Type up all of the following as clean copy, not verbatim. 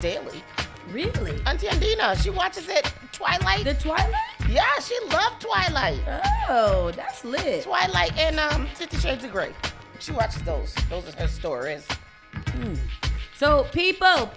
daily. Really? Auntie Andina, she watches it. Twilight. The Twilight? Yeah, she loved Twilight. Oh, that's lit. Twilight and 50 Shades of Grey. She watches those. Those are her stories. So people,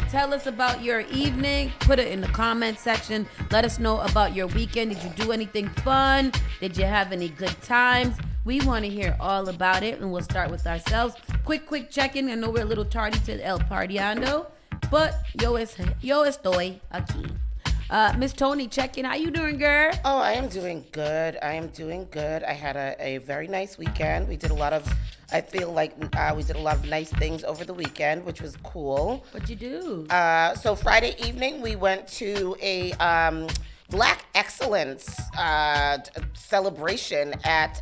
tell us about your evening. Put it in the comment section. Let us know about your weekend. Did you do anything fun? Did you have any good times? We want to hear all about it, and we'll start with ourselves. Quick check-in. I know we're a little tardy to El Partiando, but yo estoy aquí. Miss Tony, check-in. How you doing, girl? Oh, I am doing good. I had a very nice weekend. We did a lot of, I feel like we did a lot of nice things over the weekend, which was cool. What'd you do? So Friday evening, we went to a Black Excellence celebration at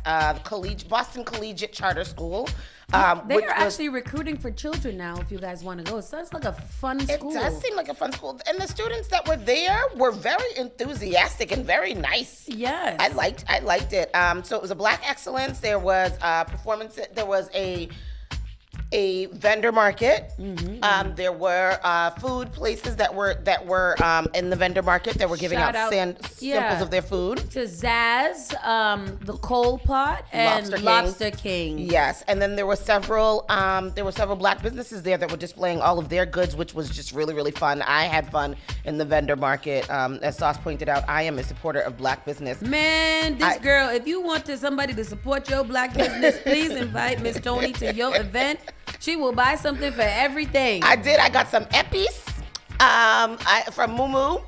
Boston Collegiate Charter School. They are actually recruiting for children now, if you guys want to go. It sounds like a fun school. It does seem like a fun school. And the students that were there were very enthusiastic and very nice. Yes. I liked it. So it was a Black Excellence. There was performance. There was a vendor market. There were food places that were in the vendor market that were giving Shout out samples of their food. To Zaz, the Coal Pot, and Lobster King. Yes, and then there were several Black businesses there that were displaying all of their goods, which was just really, really fun. I had fun in the vendor market. As Sauce pointed out, I am a supporter of Black business. Man, girl, if you want somebody to support your Black business, please invite Miss Tony to your event. She will buy something for everything. I did. I got some Eppies from Mumu,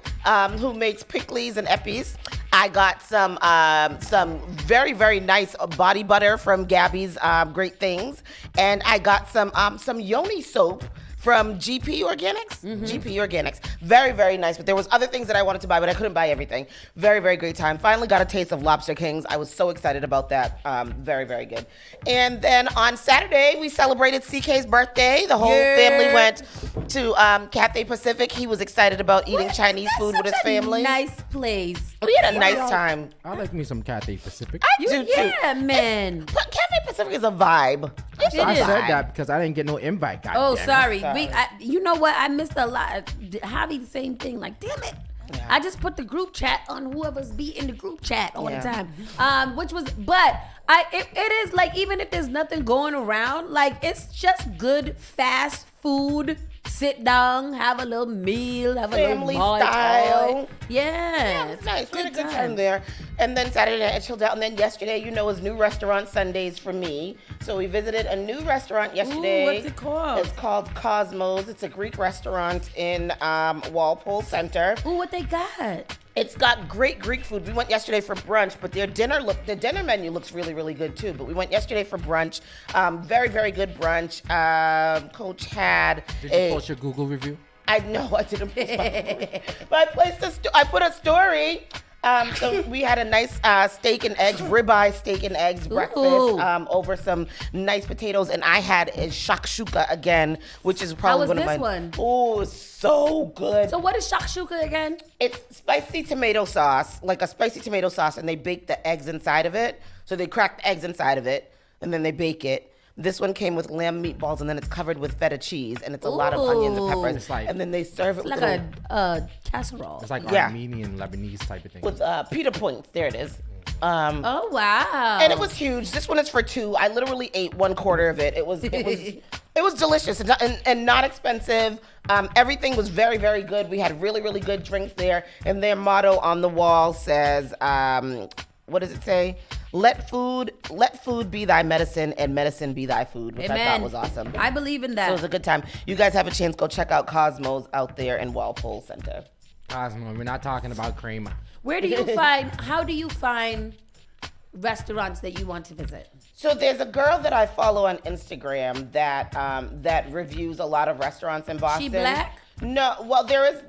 who makes pickles and Eppies. I got some very, very nice body butter from Gabby's Great Things. And I got some yoni soap from GP Organics. GP Organics. Very, very nice. But there was other things that I wanted to buy, but I couldn't buy everything. Very, very great time. Finally got a taste of Lobster Kings. I was so excited about that. Very, very good. And then on Saturday, we celebrated CK's birthday. The whole family went to Cathay Pacific. He was excited about eating Chinese food with his family. Nice place. We had a nice time. I like me some Cathay Pacific. I do too. Yeah, man. But Cathay Pacific is a vibe. I said that because I didn't get no invite. Oh, sorry. You know what? I missed a lot. Javi, the same thing. Like, damn it. Yeah. I just put the group chat on whoever's be in the group chat all the time. It is like, even if there's nothing going around, like, it's just good fast food. Sit down, have a little meal, have family a little style. Yeah, it's nice. We had a good time there. And then Saturday night I chilled out. And then yesterday, is New Restaurant Sundays for me. So we visited a new restaurant yesterday. Ooh, what's it called? It's called Cosmos. It's a Greek restaurant in Walpole Center. Ooh, what they got? It's got great Greek food. We went yesterday for brunch, but their dinner menu looks really, really good too. But we went yesterday for brunch. Very, very good brunch. Coach had Did you post your Google review? I know I didn't post my Google review. But I put a story. So we had a nice ribeye steak and eggs breakfast over some nice potatoes, and I had a shakshuka again, which is probably one of my. How was this one? Oh, it's so good. So what is shakshuka again? It's spicy tomato sauce, like a spicy tomato sauce, and they bake the eggs inside of it. So they crack the eggs inside of it, and then they bake it. This one came with lamb meatballs, and then it's covered with feta cheese, and it's a lot of onions and peppers. And then they serve it like a casserole. It's like Armenian, Lebanese type of thing. With pita points. There it is. Oh wow! And it was huge. This one is for two. I literally ate 1/4 of it. It was delicious and not expensive. Everything was very, very good. We had really, really good drinks there. And their motto on the wall says, what does it say? Let food be thy medicine, and medicine be thy food, which Amen. I thought was awesome. I believe in that. So it was a good time. You guys have a chance, go check out Cosmos out there in Walpole Center. Cosmo, we're not talking about cream. How do you find restaurants that you want to visit? So there's a girl that I follow on Instagram that reviews a lot of restaurants in Boston. She Black? No, well there's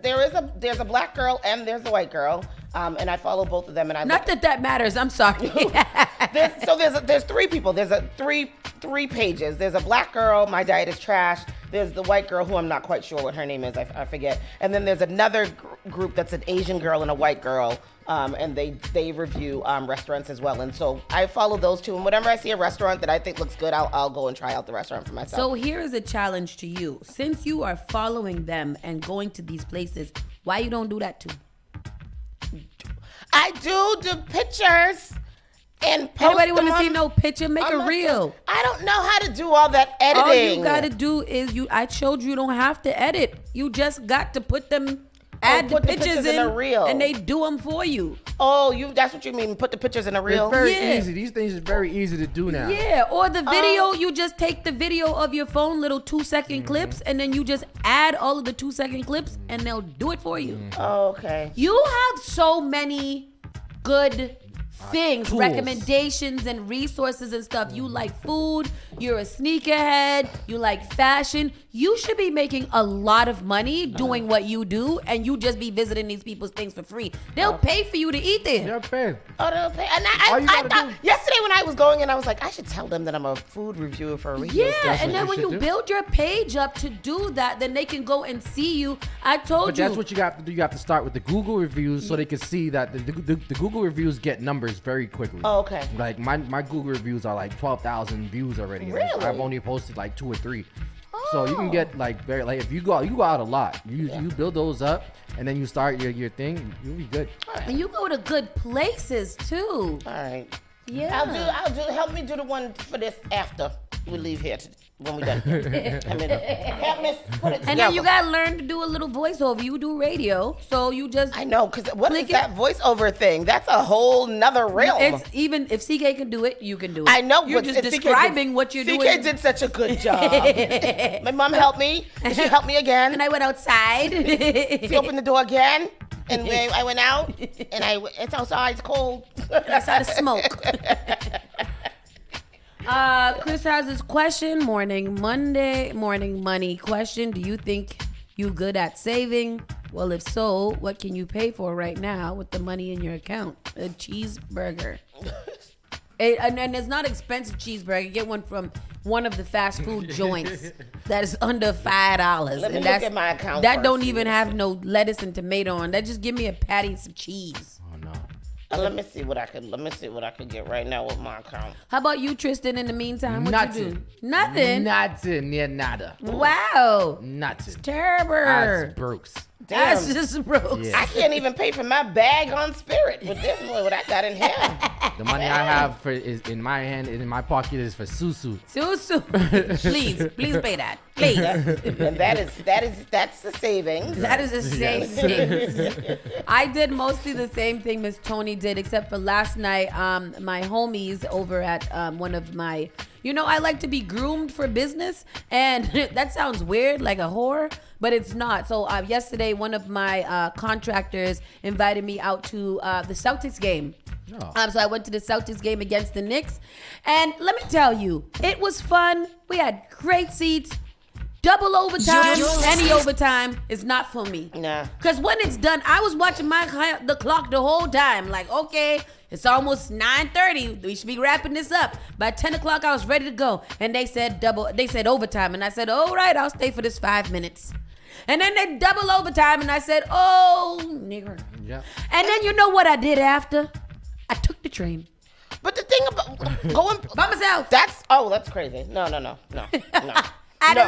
a Black girl and there's a white girl, and I follow both of them. And that matters. I'm sorry. There's three people. There's three pages. There's a Black girl. My diet is trash. There's the white girl who I'm not quite sure what her name is. I forget. And then there's another group that's an Asian girl and a white girl. And they review restaurants as well. And so I follow those two. And whenever I see a restaurant that I think looks good, I'll go and try out the restaurant for myself. So here is a challenge to you. Since you are following them and going to these places, why you don't do that too? I do pictures and post Anybody want to them see no picture? Make a reel. I don't know how to do all that editing. All you gotta do is I showed you don't have to edit. You just got to put them, add the put the pictures in a reel. and they do them for you. Oh, that's what you mean? Put the pictures in a reel? It's very easy. These things are very easy to do now. Yeah, or the video, you just take the video of your phone, little 2-second clips, and then you just add all of the 2-second clips, and they'll do it for you. Oh, okay. You have so many good things, tools. recommendations and resources and stuff. You like food, you're a sneakerhead, you like fashion. You should be making a lot of money doing what you do, and you just be visiting these people's things for free. They'll pay for you to eat there. They're paying. Oh, they'll pay. And All you I gotta thought do- yesterday when I was going in, I was like, I should tell them that I'm a food reviewer for a radio Yeah, station. and then you when should you do. build your page up to do that, then they can go and see you. I told But you. that's what you got to do. You have to start with the Google reviews so they can see that the Google reviews get numbers very quickly. Oh, okay. Like my Google reviews are like 12,000 views already. Really? I've only posted like 2 or 3. So you can get like very like if you go out a lot, you build those up and then you start your thing, you'll be good. And you go to good places too. All right. Yeah. I'll do. Help me do the one for this after we leave here when we done. Help me put it together. And then you gotta learn to do a little voiceover. You do radio, so you just. I know, because what is Click it. that voiceover thing? That's a whole nother realm. It's even if CK can do it, you can do it. I know. You're but just CK describing did, what you're CK doing. did such a good job. My mom helped me. And she helped me again. And I went outside. She opened the door again, and I went out, and it's outside. It's cold. I saw the smoke. Chris has his question. Morning money question. Do you think you good at saving? Well, if so, what can you pay for right now with the money in your account? A cheeseburger. And it's not expensive cheeseburger. Get one from one of the fast food joints that is under $5. Let me and look at my account That first, don't see even what's have no lettuce and tomato on. That just give me a patty and some cheese. Oh no. Let me see what I could get right now with my account. How about you, Tristan? In the meantime, what Nothing. you do? Nothing. Nothing. Yeah, nada. Wow. Nothing. Terrible. As Brooks. Damn. That's just broke. Yeah. I can't even pay for my bag on Spirit with this one. What I got in here. The money I have is in my hand and in my pocket is for Susu. Susu. Please pay that. Please. And that's the savings. That is the same thing. I did mostly the same thing Miss Tony did, except for last night. My homies over at one of my, I like to be groomed for business, and that sounds weird, like a whore, but it's not. So yesterday, one of my contractors invited me out to the Celtics game. Oh. So I went to the Celtics game against the Knicks, and let me tell you, it was fun. We had great seats. Double overtime, any overtime is not for me. Nah. Because when it's done, I was watching the clock the whole time. Like, okay, it's almost 9:30. We should be wrapping this up. By 10 o'clock, I was ready to go. And they said overtime. And I said, all right, I'll stay for this 5 minutes. And then they double overtime. And I said, oh, nigger. Yeah. And then you know what I did after? I took the train. But the thing about going By myself. that's crazy. No. At No.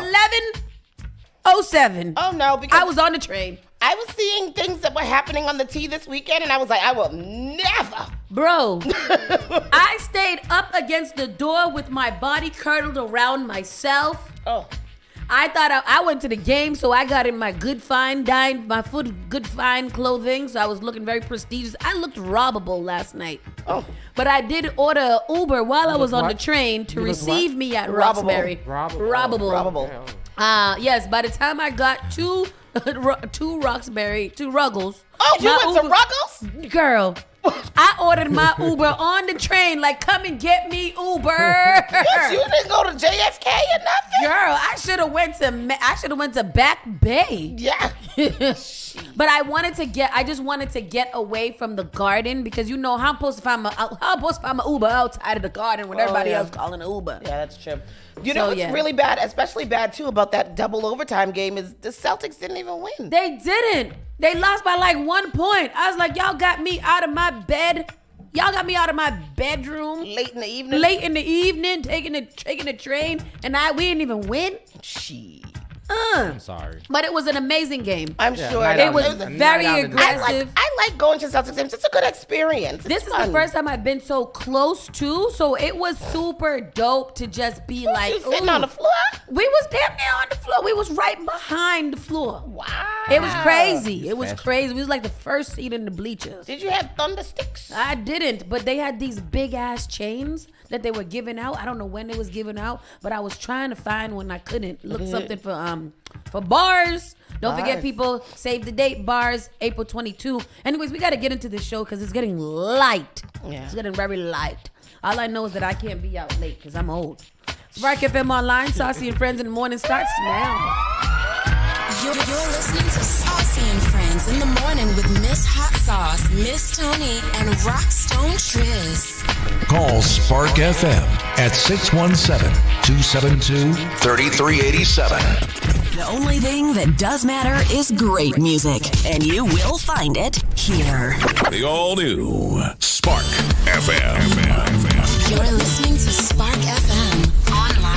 11:07. Oh no, because I was on the train. I was seeing things that were happening on the T this weekend, and I was like, I will never. Bro, I stayed up against the door with my body curdled around myself. Oh, I thought I went to the game, so I got in my good fine clothing, so I was looking very prestigious. I looked robbable last night. oh. But I did order an Uber while I was on the what? train to You look receive me at Robbable. Roxbury. Robbable. Robbable. Yes, by the time I got to Roxbury, to Ruggles. Oh, you my went to Uber- Ruggles? Girl, I ordered my Uber on the train. Like, come and get me Uber. Yes, you didn't go to JFK or nothing. Girl, I should have went to Back Bay. Yeah. But I just wanted to get away from the garden because you know how I'm supposed to find my Uber outside of the garden when everybody else calling an Uber. Yeah, that's true. You know what's really bad, especially bad too, about that double overtime game is the Celtics didn't even win. They didn't. They lost by like 1 point. I was like, y'all got me out of my bed. Y'all got me out of my bedroom. Late in the evening, taking the train, and we didn't even win. She. I'm sorry. But it was an amazing game. I'm sure it was very aggressive. I like going to Celtics games. It's a good experience. This is the first time I've been so close to, so it was super dope to just be like sitting on the floor. We was damn near on the floor. We was right behind the floor. Wow. It was crazy. It was crazy. We was like the first seat in the bleachers. Did you have thunder sticks? I didn't, but they had these big ass chains that they were giving out. I don't know when they was giving out, but I was trying to find when I couldn't look something for bars. Don't forget, people, save the date, bars, April 22. Anyways, we got to get into this show because it's getting light. Yeah. It's getting very light. All I know is that I can't be out late because I'm old. Spark FM Online, Saucy and Friends in the Morning starts now. You're listening to Saucy and Friends in the Morning with Miss Hot Sauce, Miss Tony, and Rockstone Triz. Call Spark FM at 617-272-3387. The only thing that does matter is great music, and you will find it here. The all-new Spark FM. You're listening to Spark FM. Online.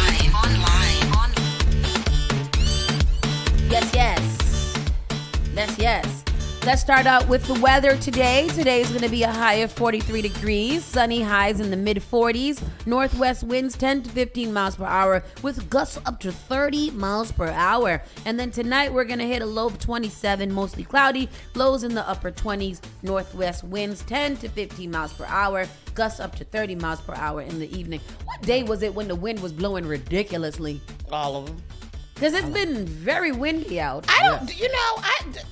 Yes. Let's start out with the weather today. Today is going to be a high of 43 degrees. Sunny highs in the mid-40s. Northwest winds 10 to 15 miles per hour with gusts up to 30 miles per hour. And then tonight we're going to hit a low of 27, mostly cloudy. Lows in the upper 20s. Northwest winds 10 to 15 miles per hour. Gusts up to 30 miles per hour in the evening. What day was it when the wind was blowing ridiculously? All of them. Because it's been very windy out.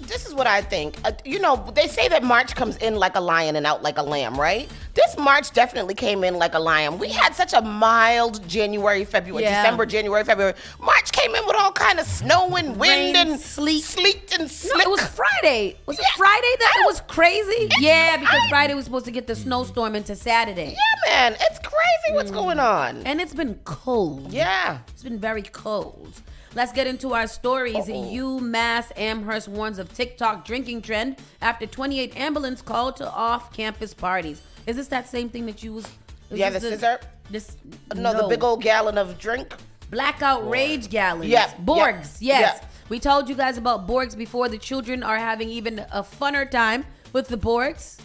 This is what I think. They say that March comes in like a lion and out like a lamb, right? This March definitely came in like a lion. We had such a mild January, February, December, January, February. March came in with all kind of snow and wind and sleet and slick. No, it was Friday. Was it Friday that it was crazy? Because Friday was supposed to get the snowstorm into Saturday. Yeah, man. It's crazy what's going on. And it's been cold. Yeah. It's been very cold. Let's get into our stories. UMass Amherst warns of TikTok drinking trend after 28 ambulance called to off-campus parties. Is this that same thing that you was? Yeah, the scissor? No, the big old gallon of drink. Blackout rage gallons. Yeah. Borgs, yes. Yeah. We told you guys about Borgs before. The children are having even a funner time with the Borgs.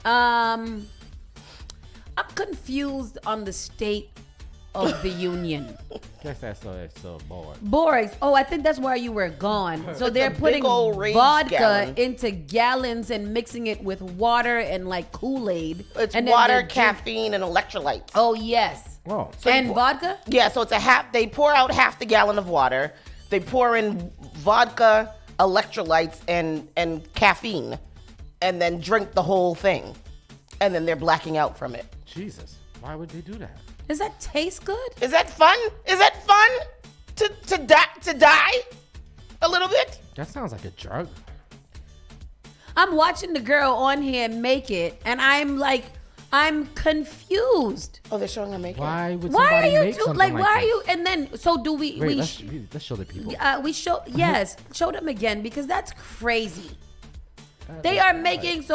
I'm confused on the state of the union. Guess that's so bored. Borgs. Oh, I think that's where you were gone. So they're putting vodka into gallons and mixing it with water and like Kool-Aid. It's water, caffeine, and electrolytes. Oh, yes. Whoa. And vodka? Yeah, so it's they pour out half the gallon of water. They pour in vodka, electrolytes, and caffeine, and then drink the whole thing. And then they're blacking out from it. Jesus. Why would they do that? Does that taste good? Is that fun? Is that fun? To die a little bit? That sounds like a drug. I'm watching the girl on here make it, and I'm confused. Oh, they're showing her making. Why would Why somebody are you make too, something like? like Why are this? you? And then so do we? Wait, let's show the people. We show show them again because that's crazy. They are making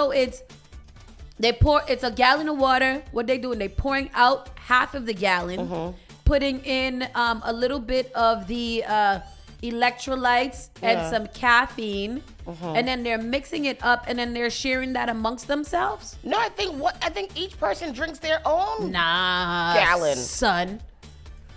it's a gallon of water. What they doing? They pouring out half of the gallon, putting in a little bit of the electrolytes and some caffeine, and then they're mixing it up, and then they're sharing that amongst themselves. No, I think each person drinks their own gallon, son.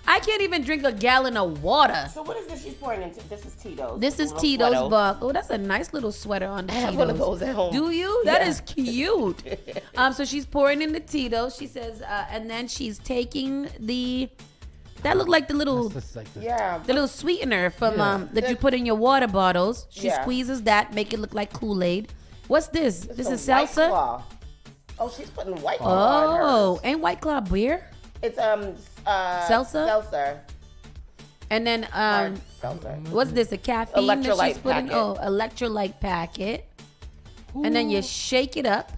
I can't even drink a gallon of water. So what is this she's pouring into? This is Tito's. This is Tito's buck. Oh, that's a nice little sweater on the Tito's. I have one of those at home. Do you? That is cute. So she's pouring in the Tito's. She says, and then she's taking that looked like the little, the little sweetener from that you put in your water bottles. She squeezes that, make it look like Kool-Aid. What's this? This is salsa. Oh, she's putting White Claw on Oh, hers. ain't White Claw beer? It's Seltzer? Seltzer. And then Seltzer. what's this? A caffeine that Electrolyte she's putting? packet. Oh, electrolyte packet. And then you shake it up.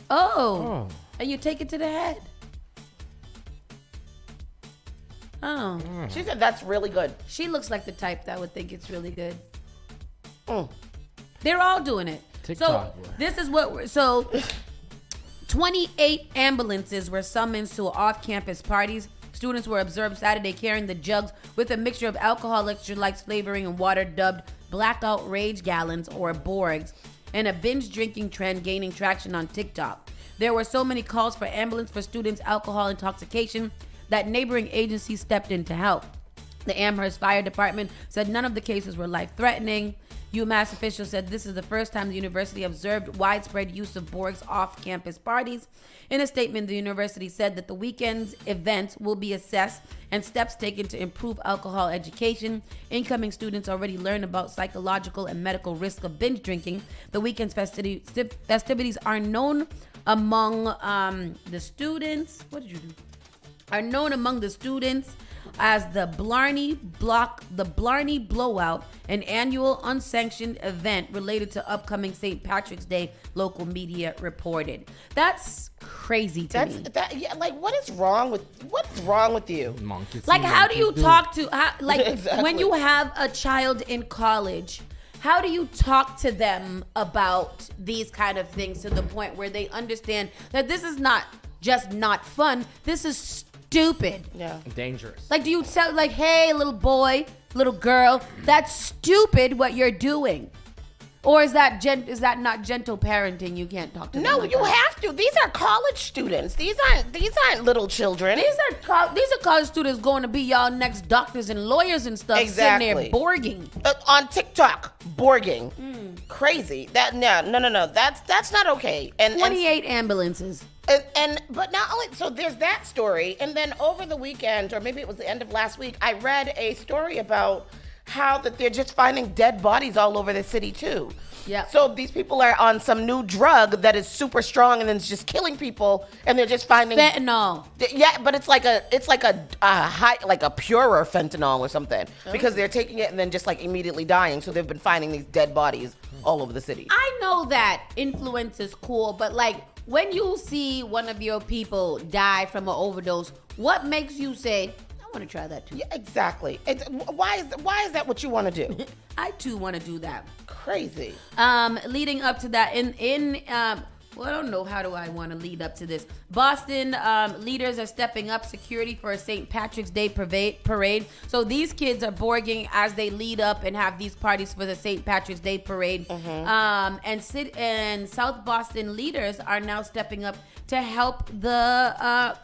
Oh. And you take it to the head. Oh. She said that's really good. She looks like the type that would think it's really good. Mm. They're all doing it. TikTok, So boy. this is what 28 ambulances were summoned to off-campus parties. Students were observed Saturday carrying the jugs with a mixture of alcohol, electrolytes, flavoring, and water dubbed blackout rage gallons or Borgs, and a binge drinking trend gaining traction on TikTok. There were so many calls for ambulance for students' alcohol intoxication that neighboring agencies stepped in to help. The Amherst Fire Department said none of the cases were life-threatening. UMass officials said this is the first time the university observed widespread use of Borgs off-campus parties. In a statement, the university said that the weekend's events will be assessed and steps taken to improve alcohol education. Incoming students already learn about psychological and medical risk of binge drinking. The weekend's festivities are known among the students. What did you do? Are known among the students as the Blarney Blowout, an annual unsanctioned event related to upcoming St. Patrick's Day, local media reported. That's crazy to me. Like what's wrong with you? Monkeys. Like, how do you talk to, Exactly. when you have a child in college, how do you talk to them about these kind of things to the point where they understand that this is not just not fun, this is stupid? Yeah. Dangerous. Like, do you tell, like, hey, little boy, little girl, that's stupid what you're doing? Or is that not gentle parenting? You can't talk to them. No, like you that? have to. These are college students. These aren't little children. These are college students going to be y'all next doctors and lawyers and stuff. Exactly. Sitting there borging. On TikTok, borging. Crazy. No. That's not okay. And 28 ambulances. but not only so there's that story, and then over the weekend, or maybe it was the end of last week, I read a story about how that they're just finding dead bodies all over the city too. Yeah. So these people are on some new drug that is super strong and then it's just killing people, and they're just finding Fentanyl. Yeah, but it's like a high, like a purer fentanyl or something, because they're taking it and then just like immediately dying. So they've been finding these dead bodies all over the city. I know that influence is cool, but like when you see one of your people die from an overdose, what makes you say, I want to try that too? Yeah, exactly. Why is that what you want to do? I too want to do that. Crazy. Leading up to that, well, I don't know, how do I want to lead up to this? Boston leaders are stepping up security for a St. Patrick's Day parade. So these kids are borging as they lead up and have these parties for the St. Patrick's Day parade. And South Boston leaders are now stepping up to help to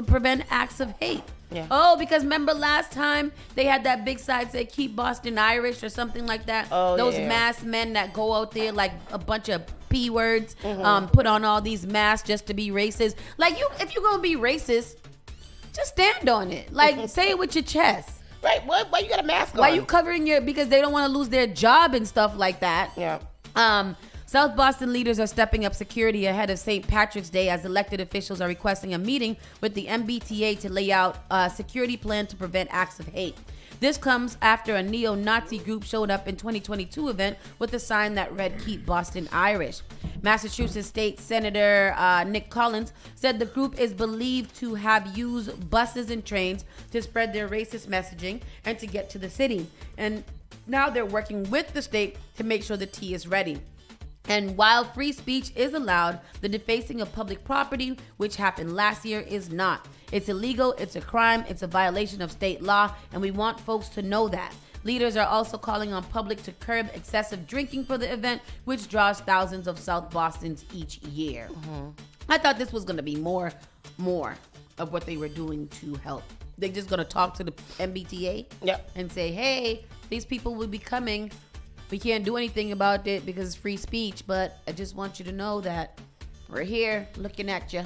prevent acts of hate. Yeah. Oh, because remember last time they had that big sign say "Keep Boston Irish" or something like that. Oh, Those yeah. masked men that go out there like a bunch of P words, put on all these masks just to be racist. Like, if you're gonna be racist, just stand on it. Like, say it with your chest. Right? Why you got a mask on? Why you covering because they don't want to lose their job and stuff like that. Yeah. South Boston leaders are stepping up security ahead of St. Patrick's Day as elected officials are requesting a meeting with the MBTA to lay out a security plan to prevent acts of hate. This comes after a neo-Nazi group showed up in 2022 event with a sign that read "Keep Boston Irish." Massachusetts State Senator Nick Collins said the group is believed to have used buses and trains to spread their racist messaging and to get to the city. And now they're working with the state to make sure the tea is ready. And while free speech is allowed, the defacing of public property, which happened last year, is not. It's illegal, it's a crime, it's a violation of state law, and we want folks to know that. Leaders are also calling on public to curb excessive drinking for the event, which draws thousands of South Bostons each year. I thought this was going to be more of what they were doing to help. They're just going to talk to the MBTA and say, hey, these people will be coming. We can't do anything about it because it's free speech, but I just want you to know that we're here looking at you.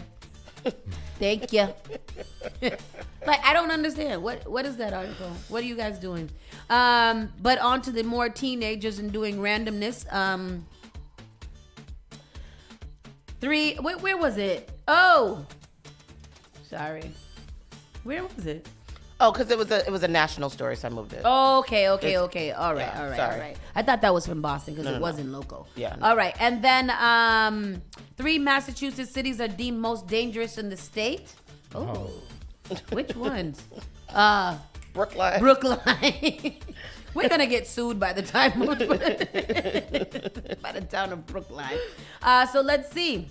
Thank you. Like, I don't understand. What is that article? What are you guys doing? But on to the more teenagers and doing randomness. Where was it? Oh, sorry. Where was it? Oh, because it was a national story, so I moved it. Okay. All right. Yeah, sorry. I thought that was from Boston because it wasn't local. Yeah. No. All right. And then 3 Massachusetts cities are deemed most dangerous in the state. Oh. Which ones? Brookline. We're gonna get sued by the time by the town of Brookline. So let's see.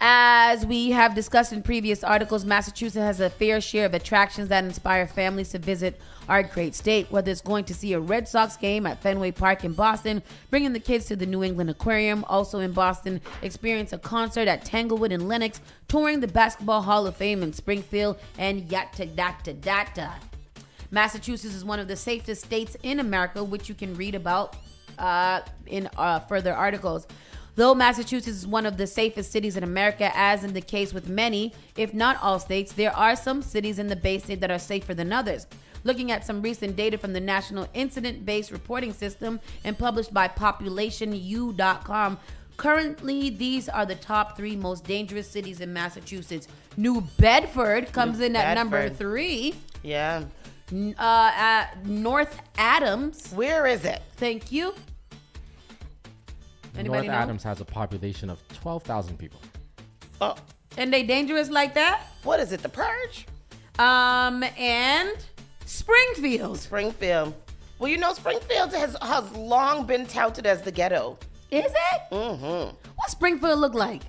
As we have discussed in previous articles, Massachusetts has a fair share of attractions that inspire families to visit our great state, whether it's going to see a Red Sox game at Fenway Park in Boston, bringing the kids to the New England Aquarium, also in Boston, experience a concert at Tanglewood and Lenox, touring the Basketball Hall of Fame in Springfield, and yada. Massachusetts is one of the safest states in America, which you can read about in further articles. Though Massachusetts is one of the safest cities in America, as in the case with many, if not all states, there are some cities in the Bay State that are safer than others. Looking at some recent data from the National Incident-Based Reporting System and published by PopulationU.com, currently these are the top 3 most dangerous cities in Massachusetts. New Bedford comes in at number 3. Yeah. North Adams. Where is it? Thank you. Anybody North know? Adams has a population of 12,000 people. Oh, And they dangerous like that? what is it? The Purge? And Springfield. Springfield. Well, you know, Springfield has long been touted as the ghetto. Is it? Mm-hmm. What Springfield look like?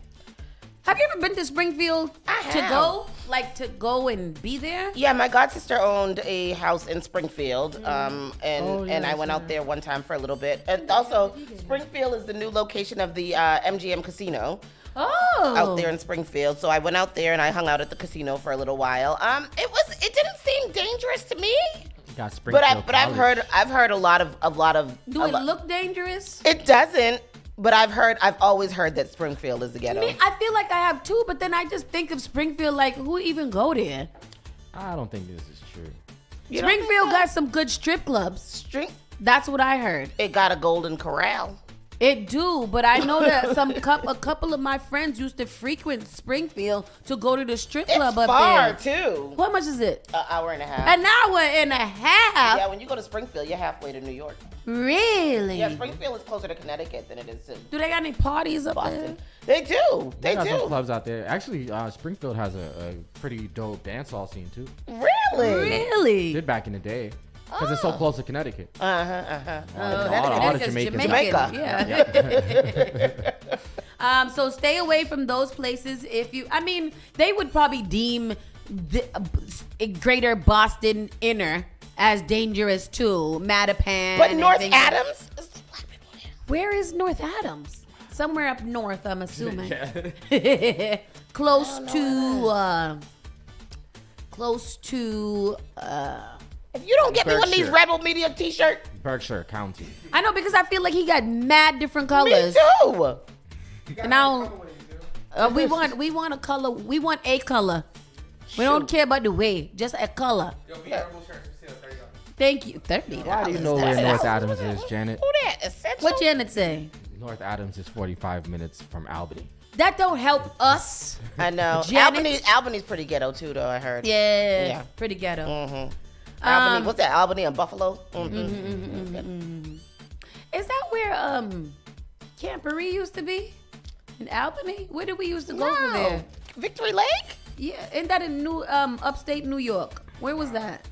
Have you ever been to Springfield I to have. go? Like to go and be there? Yeah, my godsister owned a house in Springfield, and I went out there one time for a little bit. And also, Springfield is the new location of the MGM Casino Oh. out there in Springfield. So I went out there and I hung out at the casino for a little while. It didn't seem dangerous to me, Got Springfield but I've heard a lot of Do it look dangerous? It doesn't. But I've always heard that Springfield is the ghetto. I feel like I have too, but then I just think of Springfield like, who even go there? I don't think this is true. You don't think Springfield so? got some good strip clubs. That's what I heard. It got a Golden Corral. It do, but I know that a couple of my friends used to frequent Springfield to go to the strip club It's up far there. too. What much is it? An hour and a half. An hour and a half? Yeah, when you go to Springfield, you're halfway to New York. Really? Yeah, Springfield is closer to Connecticut than it is to Do they got any parties up Boston. there? They do. They got some do. clubs out there. Actually, Springfield has a pretty dope dance hall scene too. Really? Really? Did back in the day. Because it's so close to Connecticut. Oh, All the Connecticut's Jamaicans. Jamaica. Yeah. So stay away from those places they would probably deem the greater Boston inner as dangerous too. Mattapan. But and North things Adams? Is the black people there? Where is North Adams? Somewhere up north, I'm assuming. Close to If you don't get me one of these Berkshire. Rebel Media t-shirts, Berkshire County. I know, because I feel like he got mad different me colors. too. Now we want a color. We want a color. We don't care about the way, just a color. Thank you. $30. Why do you know where North Adams is, Janet? Who that? Essential? What Janet say? North Adams is 45 minutes from Albany. That don't help us. I know. Janet? Albany's pretty ghetto too, though, I heard. Yeah. Yeah. Pretty ghetto. Albany, what's that? Albany and Buffalo? Is that where Camporee used to be? In Albany? Where did we used to go from there? Victory Lake? Yeah, isn't that in upstate New York? Where was that?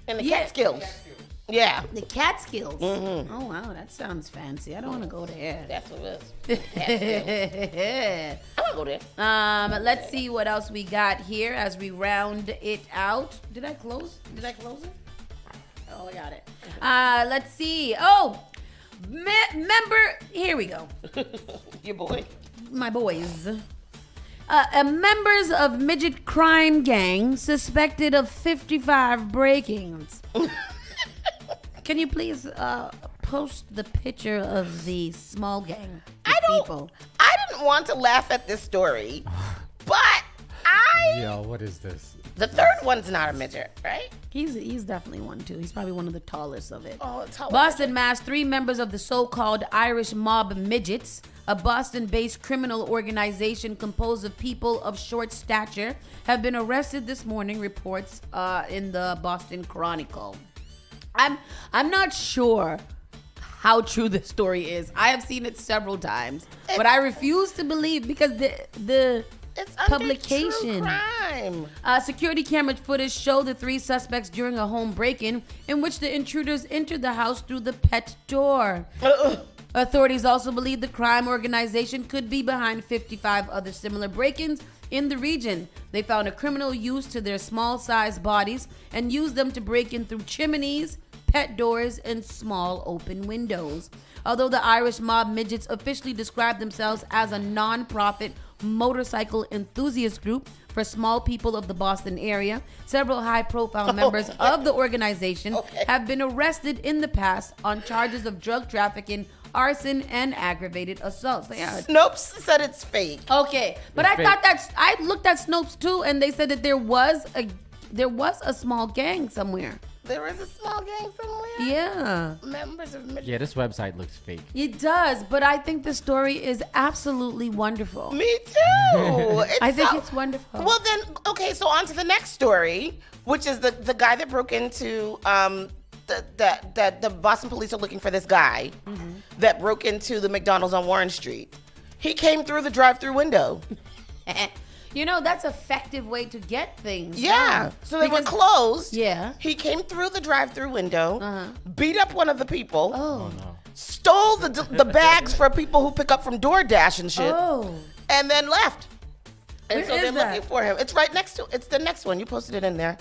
In the Yeah. Catskills. Yeah. The Catskills. Oh wow, that sounds fancy. I don't want to go there. That's what it is. Catskills. I want to go there. Let's see what else we got here as we round it out. Did I close it? Oh, I got it. Let's see. Oh, member. Here we go. Your boy. My boys. Members of midget crime gang suspected of 55 break-ins. Can you please post the picture of the small gang of people? I didn't want to laugh at this story, but Yo, what is this? The third one's not a midget, right? He's definitely one too. He's probably one of the tallest of it. Oh, tall. Boston, Mass. 3 members of the so-called Irish mob midgets, a Boston-based criminal organization composed of people of short stature, have been arrested this morning, reports in the Boston Chronicle. I'm not sure how true this story is. I have seen it several times, but I refuse to believe because the It's under publication. true crime. Security camera footage showed the 3 suspects during a home break-in in which the intruders entered the house through the pet door. Authorities also believe the crime organization could be behind 55 other similar break-ins in the region. They found a criminal used to their small-sized bodies and used them to break in through chimneys, pet doors, and small open windows. Although the Irish mob midgets officially describe themselves as a non-profit motorcycle enthusiast group for small people of the Boston area, several high-profile members of the organization have been arrested in the past on charges of drug trafficking, arson, and aggravated assault. So, yeah. Snopes said it's fake. Okay, but It's I fake. thought I looked at Snopes too, and they said that there was a small gang somewhere. There is a small gang somewhere. Yeah. Members of midget. Yeah, this website looks fake. It does, but I think the story is absolutely wonderful. Me too. I think it's wonderful. Well, then, okay, so on to the next story, which is the guy that broke into the Boston police are looking for this guy that broke into the McDonald's on Warren Street. He came through the drive-through window. You know, that's an effective way to get things. Yeah. done. So they were Because- closed. Yeah. He came through the drive-through window, beat up one of the people, Oh. stole the bags for people who pick up from DoorDash and shit, Oh. and then left. And Where so is they're that? looking for him. It's right next to. It's the next one. You posted it in there.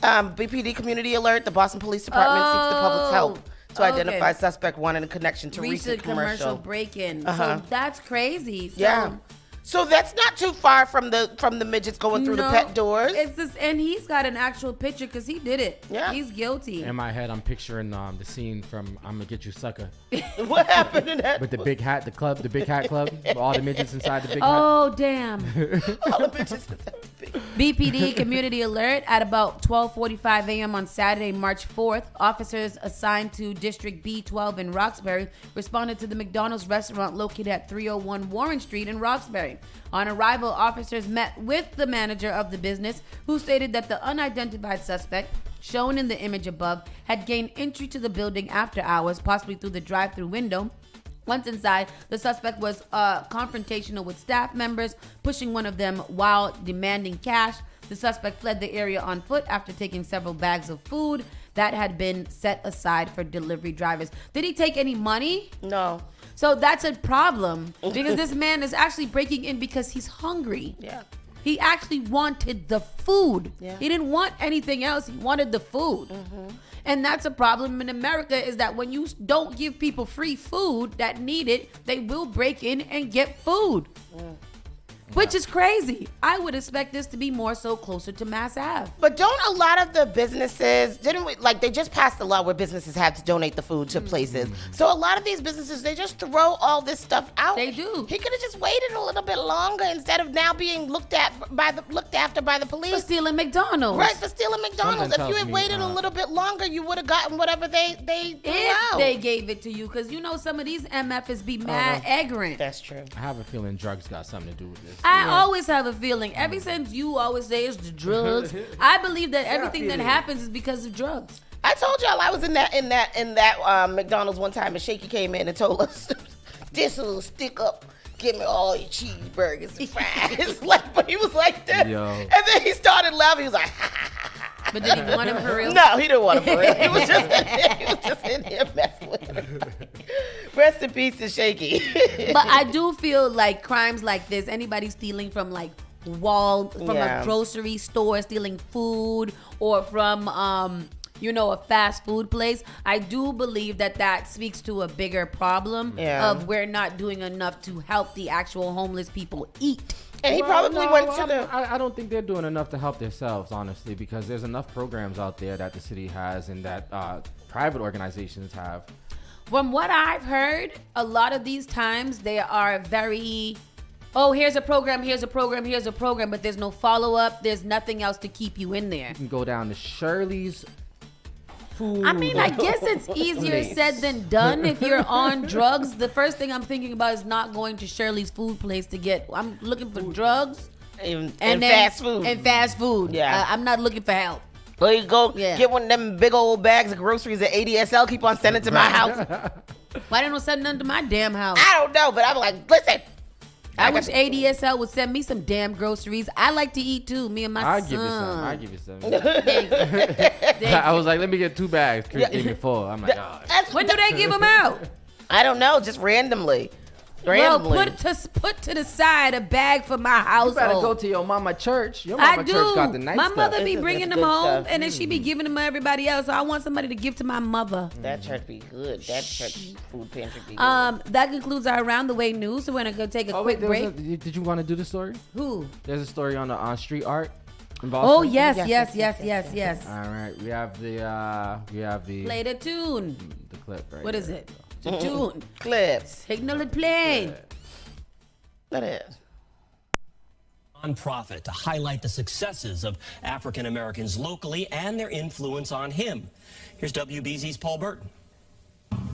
BPD community alert. The Boston Police Department seeks the public's help to okay. identify suspect one in connection to recent commercial. break-in. Uh-huh. So that's crazy. So, Yeah. So that's not too far from the midgets going through the no, pet doors. It's this, and he's got an actual picture because he did it. Yeah. He's guilty. In my head, I'm picturing the scene from "I'm Gonna Get You, Sucker" What happened in that? with the big hat, the big hat club, with all the midgets inside the big hat. Oh, damn. All the midgets is that big. BPD community alert at about 12:45 a.m. on Saturday, March 4th. Officers assigned to District B12 in Roxbury responded to the McDonald's restaurant located at 301 Warren Street in Roxbury. On arrival, officers met with the manager of the business, who stated that the unidentified suspect, shown in the image above, had gained entry to the building after hours, possibly through the drive-through window. Once inside, the suspect was confrontational with staff members, pushing one of them while demanding cash. The suspect fled the area on foot after taking several bags of food that had been set aside for delivery drivers. Did he take any money? No. So that's a problem because this man is actually breaking in because he's hungry. Yeah. He actually wanted the food. Yeah. He didn't want anything else. He wanted the food. And that's a problem in America, is that when you don't give people free food that need it, they will break in and get food. Which is crazy. I would expect this to be more so closer to Mass Ave. But don't a lot of the businesses, didn't we, like they just passed a law where businesses had to donate the food to places. So a lot of these businesses, they just throw all this stuff out. They do. He could have just waited a little bit longer instead of now being looked after by the For police. stealing McDonald's. Right, for stealing McDonald's. Something If you tells had me, waited a little bit longer, you would have gotten whatever they threw If out. they gave it to you, because you know some of these MFs be mad ignorant. That's true. I have a feeling drugs got something to do with this. I always have a feeling, ever since you always say it's the drugs, I believe that everything that happens is because of drugs. I told y'all I was in that McDonald's one time, and Shaky came in and told us, "This little stick up, give me all your cheeseburgers and fries." But he was like that, Yo. and then he started laughing. He was like, But did he want him for real? "No, he didn't want him for real. He was just in here messing with him." Rest in peace to Shaky. But I do feel like crimes like this, anybody stealing from like Yeah. a grocery store, stealing food, or from a fast food place, I do believe that speaks to a bigger problem of we're not doing enough to help the actual homeless people eat. And he probably went to the. I don't think they're doing enough to help themselves, honestly, because there's enough programs out there that the city has and that private organizations have. From what I've heard, a lot of these times they are very oh, here's a program, but there's no follow-up. There's nothing else to keep you in there. You can go down to Shirley's food. I mean, I guess it's easier said than done. If you're on drugs, the first thing I'm thinking about is not going to Shirley's food place to get. I'm looking for drugs And then- fast food. And fast food. Yeah. I'm not looking for help. There you go. Yeah. Get one of them big old bags of groceries at ADSL. Keep on sending to my house. Why they don't send none to my damn house? I don't know, but I'm like, listen. I wish ADSL would send me some damn groceries. I like to eat too. Me and my I'll son. give you some. Thank you. I was like, let me get 2 bags. Chris gave me 4. I'm like, oh. When do they give them out? I don't know, just randomly. Well, put to the side a bag for my You household. better go to your mama church. Your I mama do. church got the nice My stuff. mother be This is bringing them good home, stuff. and then she be giving them to everybody else. So I want somebody to give to my mother. That church be good. That church food pantry be good. That concludes our Around the Way news. So we're gonna go take a Oh, quick wait, break. did you want to do the story? Who? There's a story on street art in Boston. Oh yes. All right, we have the Play the tune. the clip right. What is here. it? The tune. Clips. Signal it playing. That is. Nonprofit to highlight the successes of African Americans locally and their influence on him. Here's WBZ's Paul Burton.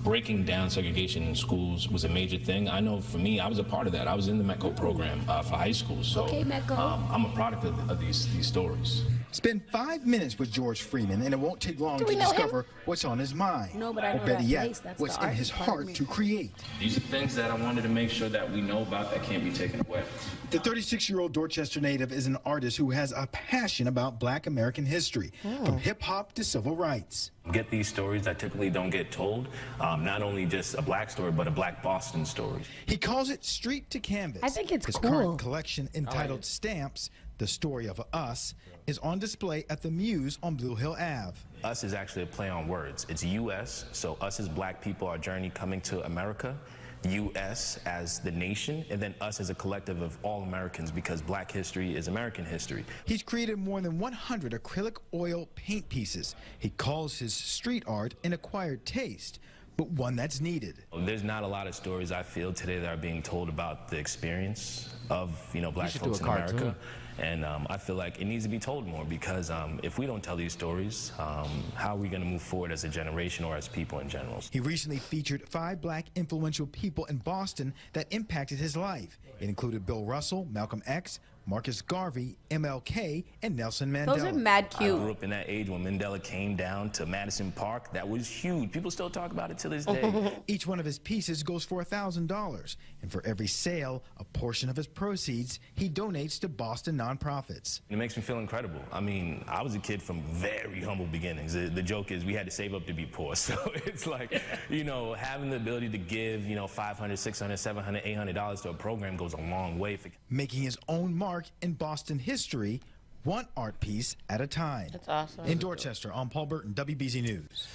Breaking down segregation in schools was a major thing. I know for me, I was a part of that. I was in the METCO program for high school. So Okay, METCO. I'm a product of these stories. Spend 5 minutes with George Freeman, and it won't take long to we know him? discover what's on his mind. No, but I know or better that yet, place. That's the what's in art his department. heart to create. These are things that I wanted to make sure that we know about that can't be taken away. The 36-year-old Dorchester native is an artist who has a passion about Black American history, from hip-hop to civil rights. Get these stories that typically don't get told, not only just a Black story, but a Black Boston story. He calls it Street to Canvas. I think it's his cool. current collection entitled Stamps, The Story of Us, is on display at the Muse on Blue Hill Ave. Us is actually a play on words. It's U.S., so us as Black people, our journey coming to America. U.S. as the nation, and then us as a collective of all Americans, because Black history is American history. He's created more than 100 acrylic oil paint pieces. He calls his street art an acquired taste, but one that's needed. There's not a lot of stories I feel today that are being told about the experience of, Black should do folks a in cartoon. America. And I feel like it needs to be told more, because if we don't tell these stories, how are we going to move forward as a generation or as people in general? He recently featured 5 Black influential people in Boston that impacted his life. It included Bill Russell, Malcolm X, Marcus Garvey, MLK, and Nelson Mandela. Those are mad I cute. grew up in that age when Mandela came down to Madison Park. That was huge. People still talk about it to this day. Each one of his pieces goes for $1,000, and for every sale, a portion of his proceeds he donates to Boston nonprofits. It makes me feel incredible. I mean, I was a kid from very humble beginnings. The joke is we had to save up to be poor. So it's like, having the ability to give, $500, $600, $700, $800 to a program goes a long way. Making his own mark in Boston history, one art piece at a time. That's awesome. In Dorchester, I'm Paul Burton, WBZ News.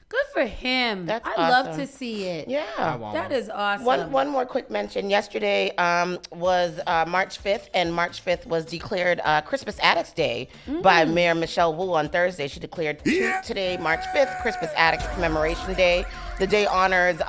Good for him. That's I love awesome. to see it. Yeah. That is awesome. One more quick mention. Yesterday was March 5th, and March 5th was declared Christmas Addicts Day by Mayor Michelle Wu on Thursday. She declared today, March 5th, Christmas Addicts Commemoration Day. The day honors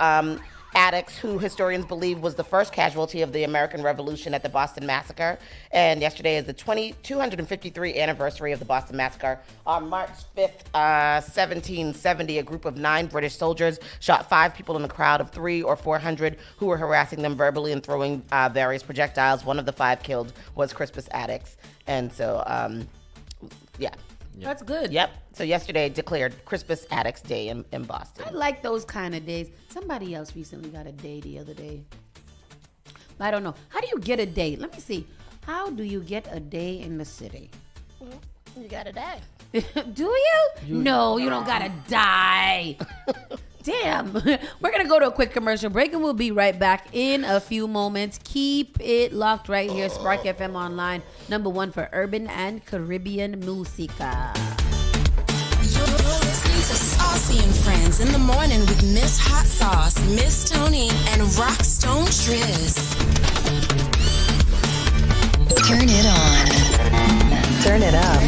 addicts who historians believe was the first casualty of the American Revolution at the Boston Massacre. And yesterday is the 253rd anniversary of the Boston Massacre. On March 5th, 1770, a group of 9 British soldiers shot 5 people in a crowd of 300 or 400 who were harassing them verbally and throwing various projectiles. One of the 5 killed was Christmas addicts. And so, yeah. That's good. Yep. So yesterday declared Christmas Addicts Day in Boston. I like those kind of days. Somebody else recently got a day the other day. I don't know. How do you get a day? Let me see. How do you get a day in the city? You got a day. Do you? No, you don't gotta die. Damn. We're gonna go to a quick commercial break and we'll be right back in a few moments. Keep it locked right here. Spark FM Online, #1 for urban and Caribbean musica. You're listening to Saucy and Friends in the morning with Miss Hot Sauce, Miss Tony, and Rockstone Triz. Turn it on. Turn it up.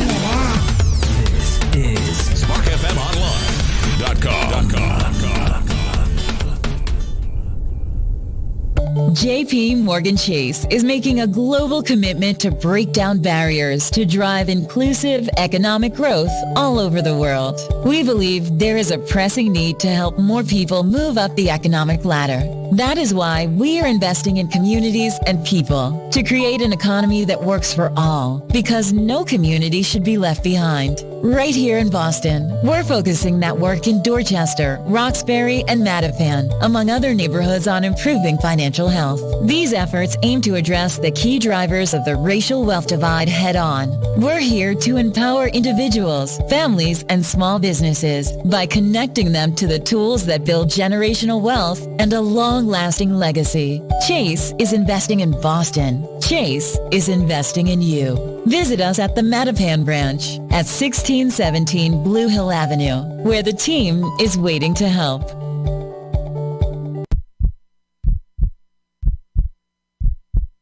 This is SparkFMOnline.com. JP Morgan Chase is making a global commitment to break down barriers to drive inclusive economic growth all over the world. We believe there is a pressing need to help more people move up the economic ladder. That is why we are investing in communities and people to create an economy that works for all, because no community should be left behind. Right here in Boston, we're focusing that work in Dorchester, Roxbury, and Mattapan, among other neighborhoods, on improving financial health. These efforts aim to address the key drivers of the racial wealth divide head on. We're here to empower individuals, families, and small businesses by connecting them to the tools that build generational wealth and a long-lasting legacy. Chase is investing in Boston. Chase is investing in you. Visit us at the Mattapan branch at 1617 Blue Hill Avenue, where the team is waiting to help.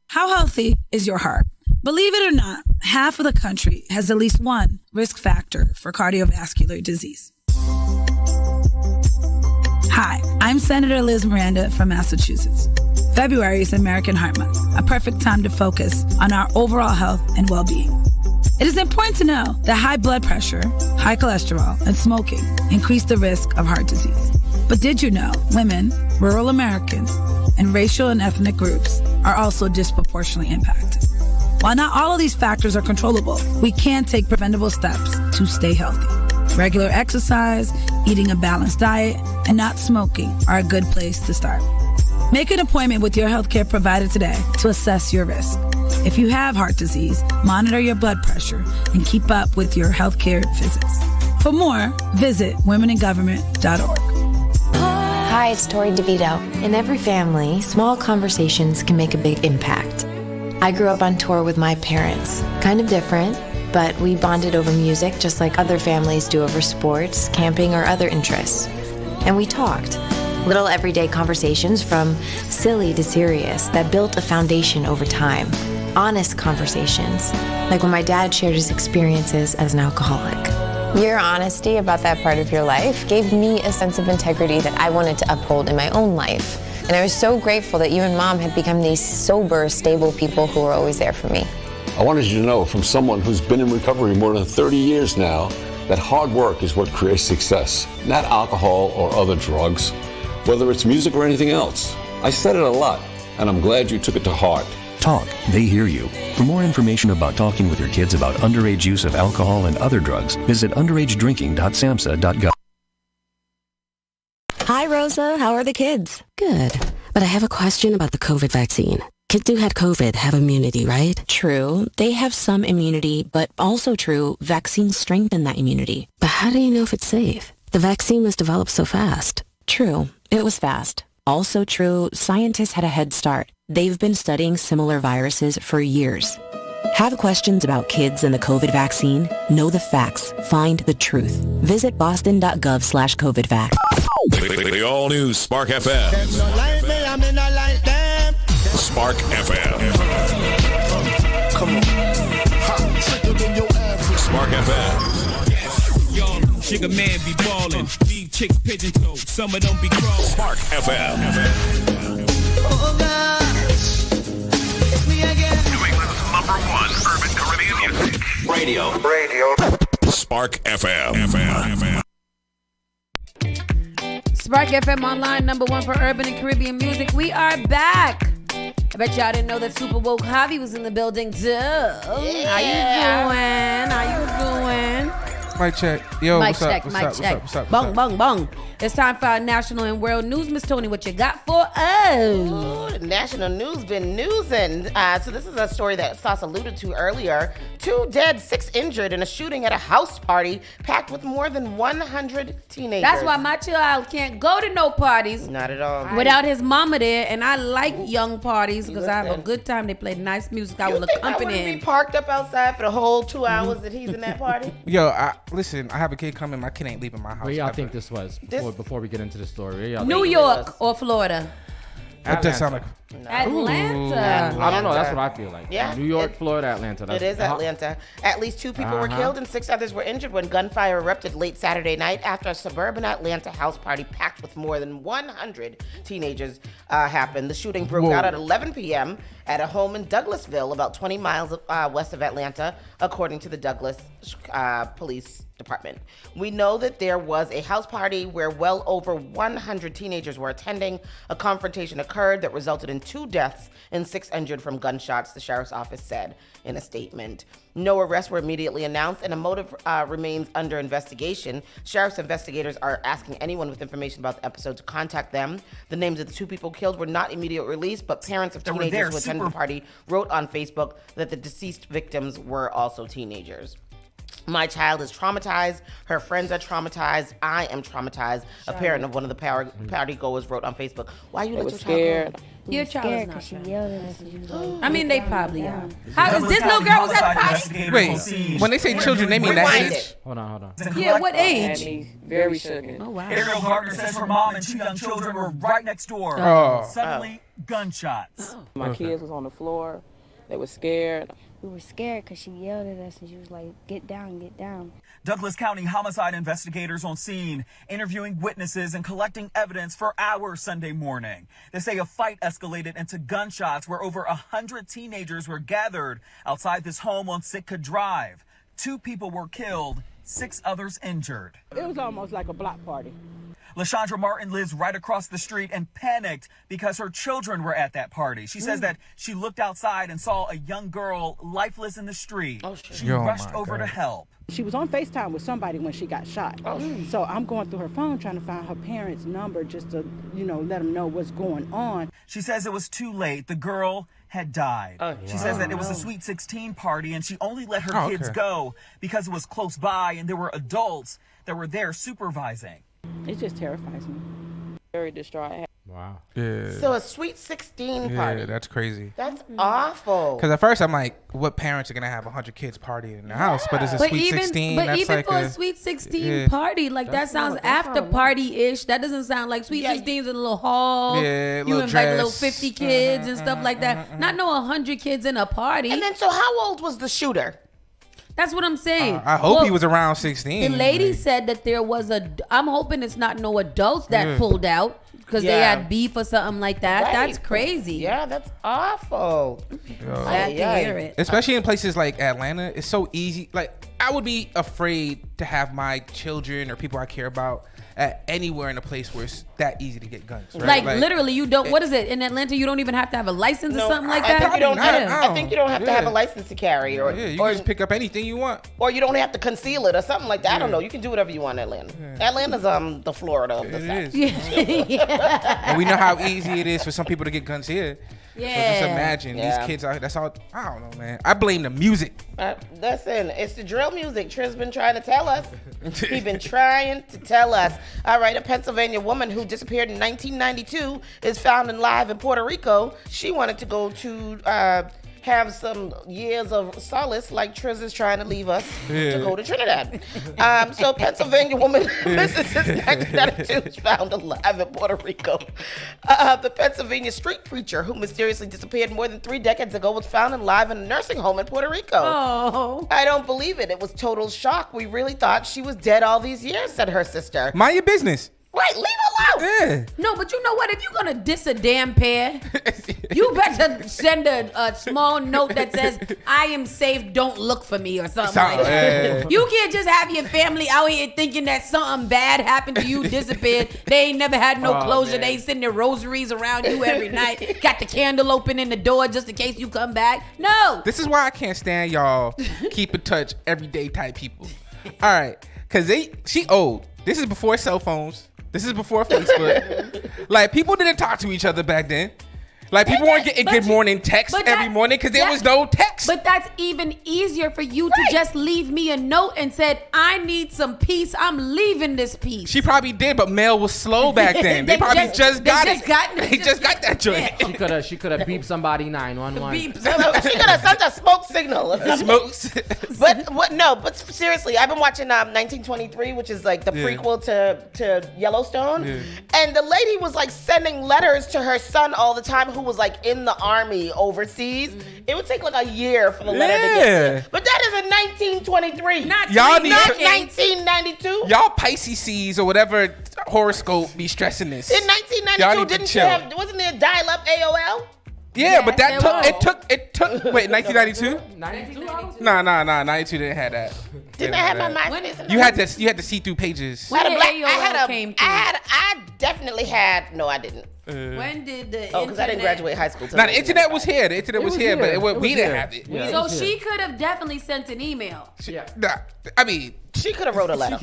How healthy is your heart? Believe it or not, half of the country has at least one risk factor for cardiovascular disease. Hi, I'm Senator Liz Miranda from Massachusetts. February is American Heart Month, a perfect time to focus on our overall health and well-being. It is important to know that high blood pressure, high cholesterol, and smoking increase the risk of heart disease. But did you know women, rural Americans, and racial and ethnic groups are also disproportionately impacted? While not all of these factors are controllable, we can take preventable steps to stay healthy. Regular exercise, eating a balanced diet, and not smoking are a good place to start. Make an appointment with your healthcare provider today to assess your risk. If you have heart disease, monitor your blood pressure and keep up with your healthcare visits. For more, visit womeningovernment.org. Hi, it's Tori DeVito. In every family, small conversations can make a big impact. I grew up on tour with my parents. Kind of different, but we bonded over music just like other families do over sports, camping, or other interests. And we talked. Little everyday conversations from silly to serious that built a foundation over time. Honest conversations, like when my dad shared his experiences as an alcoholic. Your honesty about that part of your life gave me a sense of integrity that I wanted to uphold in my own life. And I was so grateful that you and Mom had become these sober, stable people who were always there for me. I wanted you to know from someone who's been in recovery more than 30 years now that hard work is what creates success, not alcohol or other drugs, whether it's music or anything else. I said it a lot, and I'm glad you took it to heart. Talk, they hear you. For more information about talking with your kids about underage use of alcohol and other drugs, visit underagedrinking.samhsa.gov. Hi, Rosa. How are the kids? Good. But I have a question about the COVID vaccine. Kids who had COVID have immunity, right? True. They have some immunity, but also true, vaccines strengthen that immunity. But how do you know if it's safe? The vaccine was developed so fast. True. It was fast. Also true, scientists had a head start. They've been studying similar viruses for years. Have questions about kids and the COVID vaccine? Know the facts. Find the truth. Visit boston.gov/COVIDvac. The all-new Spark FM. Spark FM. Come on. Spark FM. Yo, sugar man be ballin'. Leave chicks pigeon toed. Some of them be crawling. Spark FM. Oh gosh. It's me again. New England's #1 urban Caribbean music. Radio. Spark FM. Spark FM Online, #1 for urban and Caribbean music. We are back. I bet y'all didn't know that Super Woke Javi was in the building too. Yeah. How you doing? Mic check. Yo, Mic what's check, up? mic check. What's up? Bung, bung, bung. It's time for our national and world news. Miss Tony, what you got for us? Ooh, the national news been newsing. So this is a story that Sauce alluded to earlier. 2 dead, 6 injured in a shooting at a house party packed with more than 100 teenagers. That's why my child can't go to no parties. Not at all. Without his mama there, and I like young parties because I have a good time. They play nice music. I will accompany him. Be parked up outside for the whole 2 hours that he's in that party? Yo, listen, I have a kid coming. My kid ain't leaving my house. Where y'all think this was before we get into the story? New York or Florida? That does sound like Atlanta. I don't know. That's what I feel like. Yeah, New York, Florida, Atlanta. It is Atlanta. At least 2 people were killed and 6 others were injured when gunfire erupted late Saturday night after a suburban Atlanta house party packed with more than 100 teenagers happened. The shooting broke out at 11 p.m. at a home in Douglasville, about 20 miles west of Atlanta, according to the Douglas Police Department. We know that there was a house party where well over 100 teenagers were attending. A confrontation occurred that resulted in 2 deaths and 6 injured from gunshots, the sheriff's office said in a statement. No arrests were immediately announced, and a motive remains under investigation. Sheriff's investigators are asking anyone with information about the episode to contact them. The names of the 2 people killed were not immediately released, but parents of teenagers who attended the party wrote on Facebook that the deceased victims were also teenagers. My child is traumatized. Her friends are traumatized. I am traumatized. A parent of one of the party goers wrote on Facebook, "Why you let your child go?" Your child is not she yelled at us. I mean, they probably are. How is this little girl was at the party? Wait, when they say children, they mean that age? Hold on. Yeah, what age? Very shaken. Oh, wow. Ariel Gardner says her mom and 2 young children were right next door. Suddenly, gunshots. My kids was on the floor. They were scared. We were scared because she yelled at us and she was like, "Get down, get down." Douglas County homicide investigators on scene, interviewing witnesses and collecting evidence for hours Sunday morning. They say a fight escalated into gunshots where over 100 teenagers were gathered outside this home on Sitka Drive. 2 people were killed, 6 others injured. It was almost like a block party. LaShondra Martin lives right across the street and panicked because her children were at that party. She says that she looked outside and saw a young girl lifeless in the street. She rushed over to help. She was on FaceTime with somebody when she got shot. So I'm going through her phone trying to find her parents' number just to, let them know what's going on. She says it was too late. The girl had died. She says that it was a Sweet 16 party and she only let her kids go because it was close by and there were adults that were there supervising. It just terrifies me. Very distraught. Wow. Yeah. So a Sweet 16 party. Yeah, that's crazy. That's awful. Because at first I'm like, what parents are going to have 100 kids partying in the house? But it's a Sweet 16. But that's even like for a Sweet 16 party, like that sounds after party-ish. That doesn't sound like Sweet 16's in a little hall. Yeah, you invite a little 50 kids and stuff like that. Not no 100 kids in a party. And then, so how old was the shooter? That's what I'm saying. I hope he was around 16. The lady said that there was I'm hoping it's not no adults that pulled out because they had beef or something like that. Right. That's crazy. Yeah, that's awful. Sad to hear it. Especially in places like Atlanta, it's so easy. Like, I would be afraid to have my children or people I care about anywhere in a place where it's that easy to get guns. Right? Like literally, you don't. What is it in Atlanta? You don't even have to have a license or something like that. I think you don't have to have a license to carry, or you can just pick up anything you want, or you don't have to conceal it or something like that. I don't know. You can do whatever you want in Atlanta. Atlanta's the Florida of the South. And we know how easy it is for some people to get guns here. Yeah. So just imagine these kids out here. That's all. I don't know, man. I blame the music. Listen, it's the drill music. Triz been trying to tell us. He been trying to tell us. All right, a Pennsylvania woman who disappeared in 1992 is found alive in Puerto Rico. She wanted to go to have some years of solace, like Triz is trying to leave us to go to Trinidad. So Pennsylvania woman, this is since 1992, is found alive in Puerto Rico. The Pennsylvania street preacher who mysteriously disappeared more than 3 decades ago was found alive in a nursing home in Puerto Rico. Oh. I don't believe it. It was total shock. We really thought she was dead all these years, said her sister. Mind your business. Right, leave her alone. Yeah. No, but you know what? If you're gonna diss a damn pair, you better send a small note that says, "I am safe. Don't look for me," or something like that. You can't just have your family out here thinking that something bad happened to you, disappeared. They ain't never had no closure. They ain't sending their rosaries around you every night. Got the candle open in the door just in case you come back. No. This is why I can't stand y'all keep in touch everyday type people. All right, cause she old. This is before cell phones. This is before Facebook. Like, people didn't talk to each other back then. Like, people weren't getting good morning texts every morning because there was no text. text. But that's even easier for you to just leave me a note and said, I need some peace. I'm leaving this piece. She probably did, but mail was slow back then. They probably just got that joint. She could have beeped somebody 911. She could have sent a smoke signal. Or something. But seriously, I've been watching 1923, which is like the prequel to Yellowstone. Yeah. And the lady was like sending letters to her son all the time who was like in the army overseas. It would take like a year for the letter to get there. But that is in 1923. Not 1992. Y'all Pisces or whatever horoscope be stressing this. In 1992, wasn't there dial-up AOL? Yeah, but it took. Wait, 1992? 92? Nah. 92 didn't have that. Didn't I have my MySpace? You had to see through pages. I definitely had. No, I didn't. When did the because I didn't graduate high school. Now the internet was here. The internet was here, but we didn't have it. Yeah, so she could have definitely sent an email. I mean, she could have wrote a letter.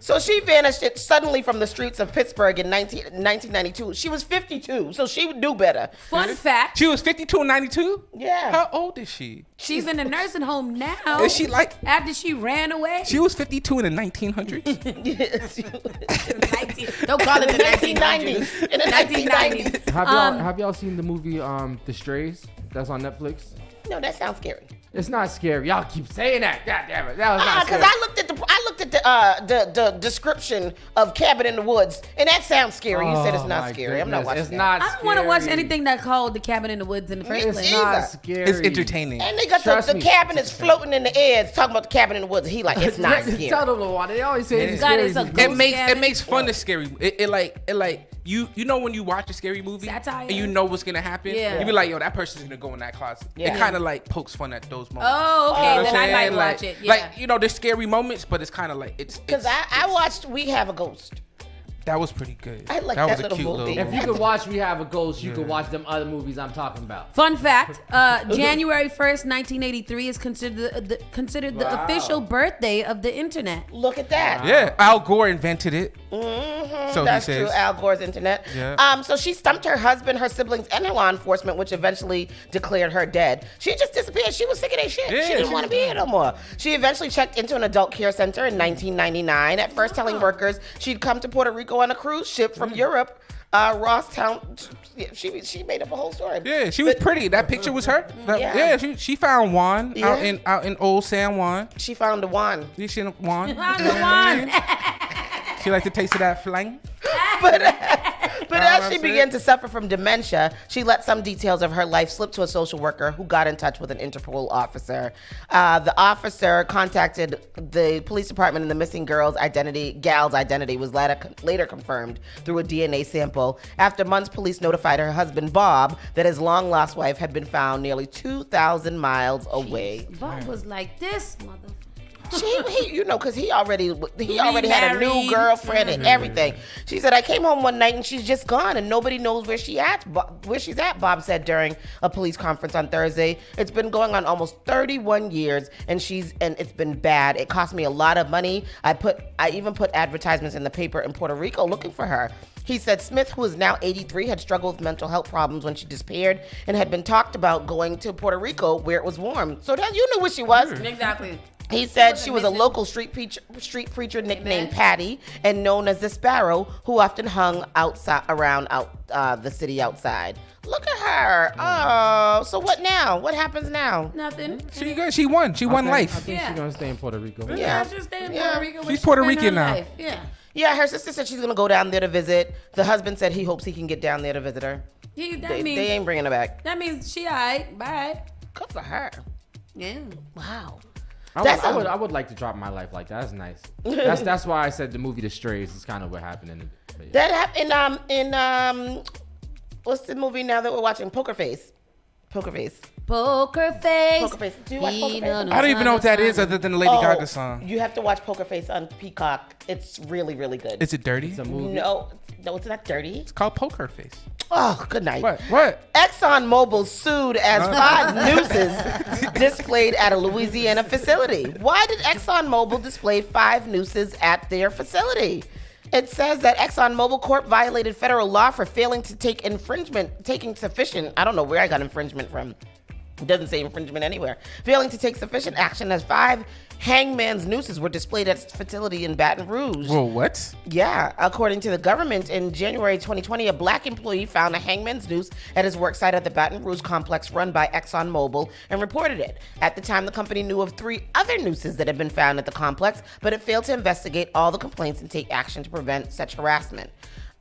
So she vanished suddenly from the streets of Pittsburgh in 1992. She was 52, so she would do better. Fun fact. She was 52 in 92? Yeah. How old is she? She's in a nursing home now. Is she like... After she ran away? She was 52 in the 1900s? Yes. Don't call it the 1990s. In the 1990s. Have y'all seen the movie The Strays? That's on Netflix? No, that sounds scary. It's not scary. Y'all keep saying that. God damn it. That was not scary. Because I looked at the description of Cabin in the Woods, and that sounds scary. You said it's not scary. Goodness. I'm not watching it's that. Not I don't want to watch anything that's called The Cabin in the Woods in the first place. It's not scary. It's entertaining. And they got the cabin is floating in the air. It's talking about the cabin in the woods. He like, it's not scary. Tell them why. They always say it's scary. It makes fun of scary. You know when you watch a scary movie and you know what's gonna happen, you be like, yo, that person's gonna go in that closet. It kind of like pokes fun at those moments. Oh, okay. Then I might watch it. Yeah. Like, there's scary moments, but it's kind of like because I watched We Have a Ghost. That was pretty good. I like that that was little a cute movie. If you could watch We Have a Ghost, you could watch them other movies I'm talking about. Fun fact: January 1st, 1983 is considered the official birthday of the internet. Look at that. Yeah, Al Gore invented it. Mm-hmm. So that's he says. true. Al Gore's internet. Yeah. So she stumped her husband, her siblings, and her law enforcement, which eventually declared her dead. She just disappeared. She was sick of that shit. Yeah, she didn't want to be here no more. She eventually checked into an adult care center in 1999. At first, telling workers she'd come to Puerto Rico on a cruise ship from Europe. Rosstown. She made up a whole story. Yeah, she was pretty. That picture was her. She found Juan out in Old San Juan. She found the Juan. You seen Juan? Found the Juan. She liked to taste of that flang. But as she began to suffer from dementia, she let some details of her life slip to a social worker who got in touch with an Interpol officer. The officer contacted the police department, and the missing gal's identity was later confirmed through a DNA sample. After months, police notified her husband, Bob, that his long-lost wife had been found nearly 2,000 miles away. Bob was like this, mother. Because he already had a new girlfriend and everything. She said, I came home one night and she's just gone and nobody knows where she's at, Bob said during a police conference on Thursday. It's been going on almost 31 years and it's been bad. It cost me a lot of money. I even put advertisements in the paper in Puerto Rico looking for her. He said Smith, who is now 83, had struggled with mental health problems when she disappeared and had been talked about going to Puerto Rico where it was warm. So you knew where she was. Exactly. He said she was a local street preacher nicknamed Patty and known as the Sparrow, who often hung around the city outside. Look at her. Oh, so what now? What happens now? Nothing. She good. She won. She won life. I think she's gonna stay in Puerto Rico. Yeah, she'll stay in Puerto Rico. She's Puerto Rican now. Life. Yeah. Yeah, her sister said she's gonna go down there to visit. The husband said he hopes he can get down there to visit her. They ain't bringing her back. That means she alright. Bye. Good for her. Yeah. Wow. I would like to drop my life like that. That's nice. That's why I said the movie The Strays is kind of what happened That happened in what's the movie now that we're watching? Poker Face. Do you watch Poker Face? I don't even know what that is other than the Lady Gaga song. You have to watch Poker Face on Peacock. It's really, really good. Is it dirty? It's a movie. No, it's not dirty. It's called Poker Face. Oh, good night. What? ExxonMobil sued as 5 nooses displayed at a Louisiana facility. Why did ExxonMobil display 5 nooses at their facility? It says that ExxonMobil Corp violated federal law for failing to taking sufficient. I don't know where I got infringement from. It doesn't say infringement anywhere. Failing to take sufficient action as 5 hangman's nooses were displayed at its facility in Baton Rouge. Whoa, what? Yeah. According to the government, in January 2020, a black employee found a hangman's noose at his worksite at the Baton Rouge complex run by ExxonMobil and reported it. At the time, the company knew of 3 other nooses that had been found at the complex, but it failed to investigate all the complaints and take action to prevent such harassment.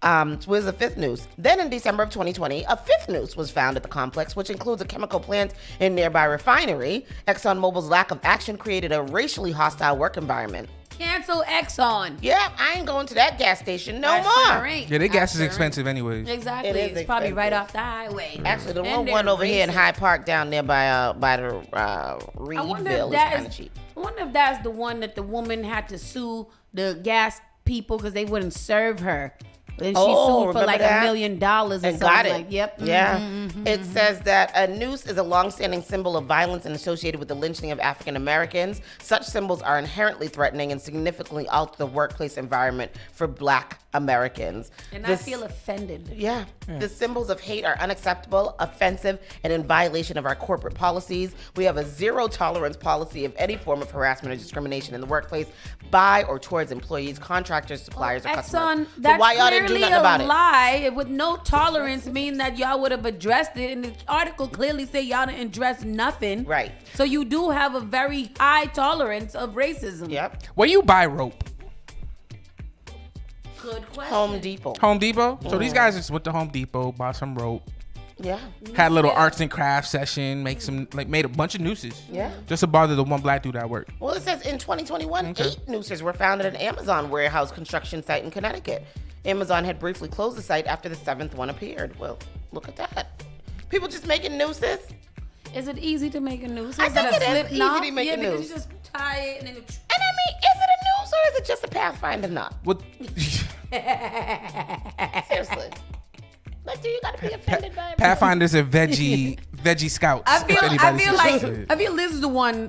Was the 5th noose. Then in December of 2020, a 5th noose was found at the complex, which includes a chemical plant and nearby refinery. ExxonMobil's lack of action created a racially hostile work environment. Cancel Exxon. Yeah, I ain't going to that gas station no more. Sure ain't. Yeah, their gas is expensive anyways. Exactly. It is It's probably expensive. right off the highway. Actually, the And one they're over here in racist. Hyde Park down there by the I wonder Reedville if is that kind of is. cheap. I wonder if that's the one that the woman had to sue the gas people because they wouldn't serve her. And she sued for remember like that? $1 million and And something got it. like, yep. Yeah. Mhm, It says that a noose is a long-standing symbol of violence and associated with the lynching of African Americans. Such symbols are inherently threatening and significantly alter the workplace environment for Black Americans. And I feel offended. Yeah. The symbols of hate are unacceptable, offensive, and in violation of our corporate policies. We have a zero tolerance policy of any form of harassment or discrimination in the workplace by or towards employees, contractors, suppliers, or customers. Exxon, So that's why y'all didn't do clearly nothing about a it? lie. With no tolerance mean that y'all would have addressed it. And the article clearly say y'all didn't address nothing. Right. So you do have a very high tolerance of racism. Yep. Where you buy rope? Good question. Home Depot. Home Depot? So these guys just went to Home Depot, bought some rope. Yeah. Had a little arts and crafts session, made a bunch of nooses. Yeah. Just to bother the one black dude at work. Well, it says in 2021, Okay. 8 nooses were found at an Amazon warehouse construction site in Connecticut. Amazon had briefly closed the site after the 7th one appeared. Well, look at that. People just making nooses. Is it easy to make a noose? I Is that think a it is slip easy knot? to make yeah, a because noose. you just tie it and then And I mean, is it a noose or is it just a Pathfinder knot? What? Seriously. Like, do you gotta be offended by it? Pathfinder's a veggie scouts. I feel Anybody like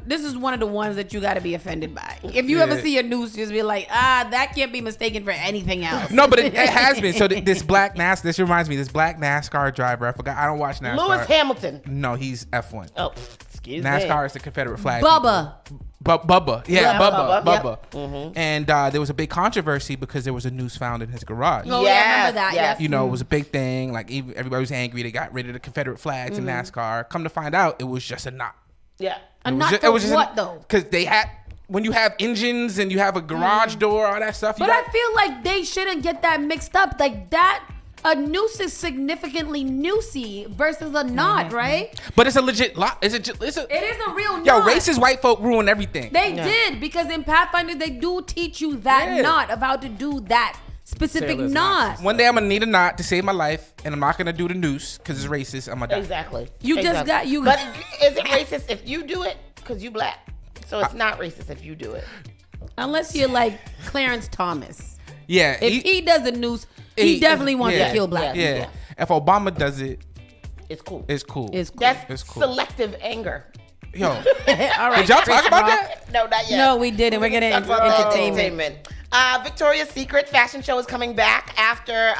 this is one of the ones that you got to be offended by. If you ever see a noose, just be like, that can't be mistaken for anything else. No, but it has been. So this reminds me, this black NASCAR driver. I forgot. I don't watch NASCAR. Lewis Hamilton. No, he's F1. Oh, excuse me. NASCAR is the Confederate flag. Bubba. Bubba. Yeah, Bubba. Yep. Mm-hmm. And there was a big controversy because there was a noose found in his garage. Oh, yeah, I remember that. yes. Yes. It was a big thing. Like, everybody was angry. They got rid of the Confederate flags in NASCAR. Come to find out, it was just a knot. Yeah. A knot for what, though? Because they had, when you have engines and you have a garage door, all that stuff. But I feel like they shouldn't get that mixed up. Like that, a noose is significantly noosey versus a knot, right? But it's a legit lot. It is a real knot. Yo, racist white folk ruin everything. They did, because in Pathfinder they do teach you that knot of how to do that specific knot. One day I'm gonna need a knot to save my life, and I'm not gonna do the noose because it's racist. I'm gonna die. Exactly. But is it racist if you do it? Because you Black. So it's not racist if you do it. Unless you're like Clarence Thomas. Yeah. If he does a noose, he definitely wants to kill black people. Yeah. If Obama does it, it's cool. It's cool. That's cool. selective anger. Yo. All right. Did y'all talk about that? No, not yet. No, we didn't. We're getting Talk about entertainment. Victoria's Secret fashion show is coming back after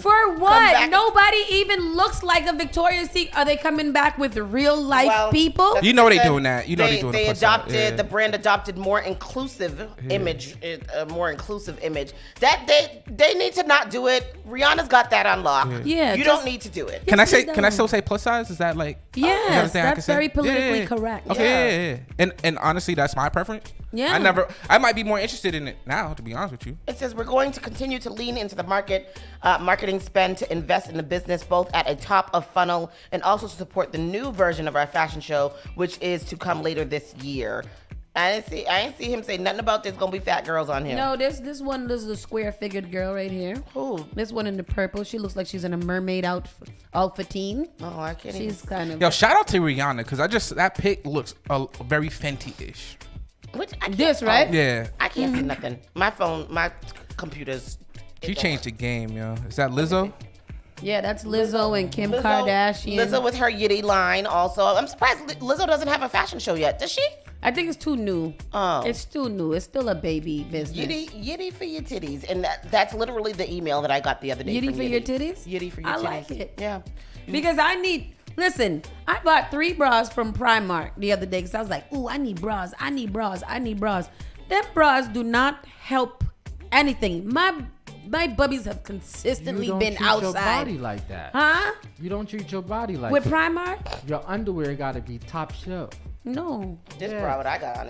For what? Nobody even looks like a Victoria's Secret. Are they coming back with real life people? You know they doing that. You know they doing they the plus side. adopted the brand adopted more inclusive image, a more inclusive image. That they need to not do it. Rihanna's got that on lock. Yeah, you don't need to do it. Can I still say plus size? Is that like Yes, thing I can that's say? very politically correct. Okay, yeah. And honestly, that's my preference. Yeah. I might be more interested in it now, to be honest with you. It says we're going to continue to lean into the marketing spend to invest in the business, both at a top of funnel and also to support the new version of our fashion show, which is to come later this year. I didn't see him say nothing about there's gonna be fat girls on here. No, this is a square figured girl right here. Who? This one in the purple. She looks like she's in a mermaid outfitine. Oh, I can't. She's kind of. Yo, shout out to Rihanna because that pic looks very Fenty-ish. This right? Yeah. I can't see nothing. My computer's. She changed the game, yo. Is that Lizzo? Yeah, that's Lizzo and Kim Kardashian. Lizzo with her Yitty line also. I'm surprised Lizzo doesn't have a fashion show yet. Does she? I think it's too new. Oh. It's too new. It's still a baby business. Yitty for your titties. And that's literally the email that I got the other day. Yitty for your titties? Yitty for your titties. I like it. Yeah. Because I need Listen, I bought 3 bras from Primark the other day because I was like, ooh, I need bras. I need bras. I need bras. Them bras do not help anything. My bubbies have consistently been treat outside. Your body like that. Huh? You don't treat your body like With that. Primark? Your underwear gotta be top shelf. No. This bra that I got on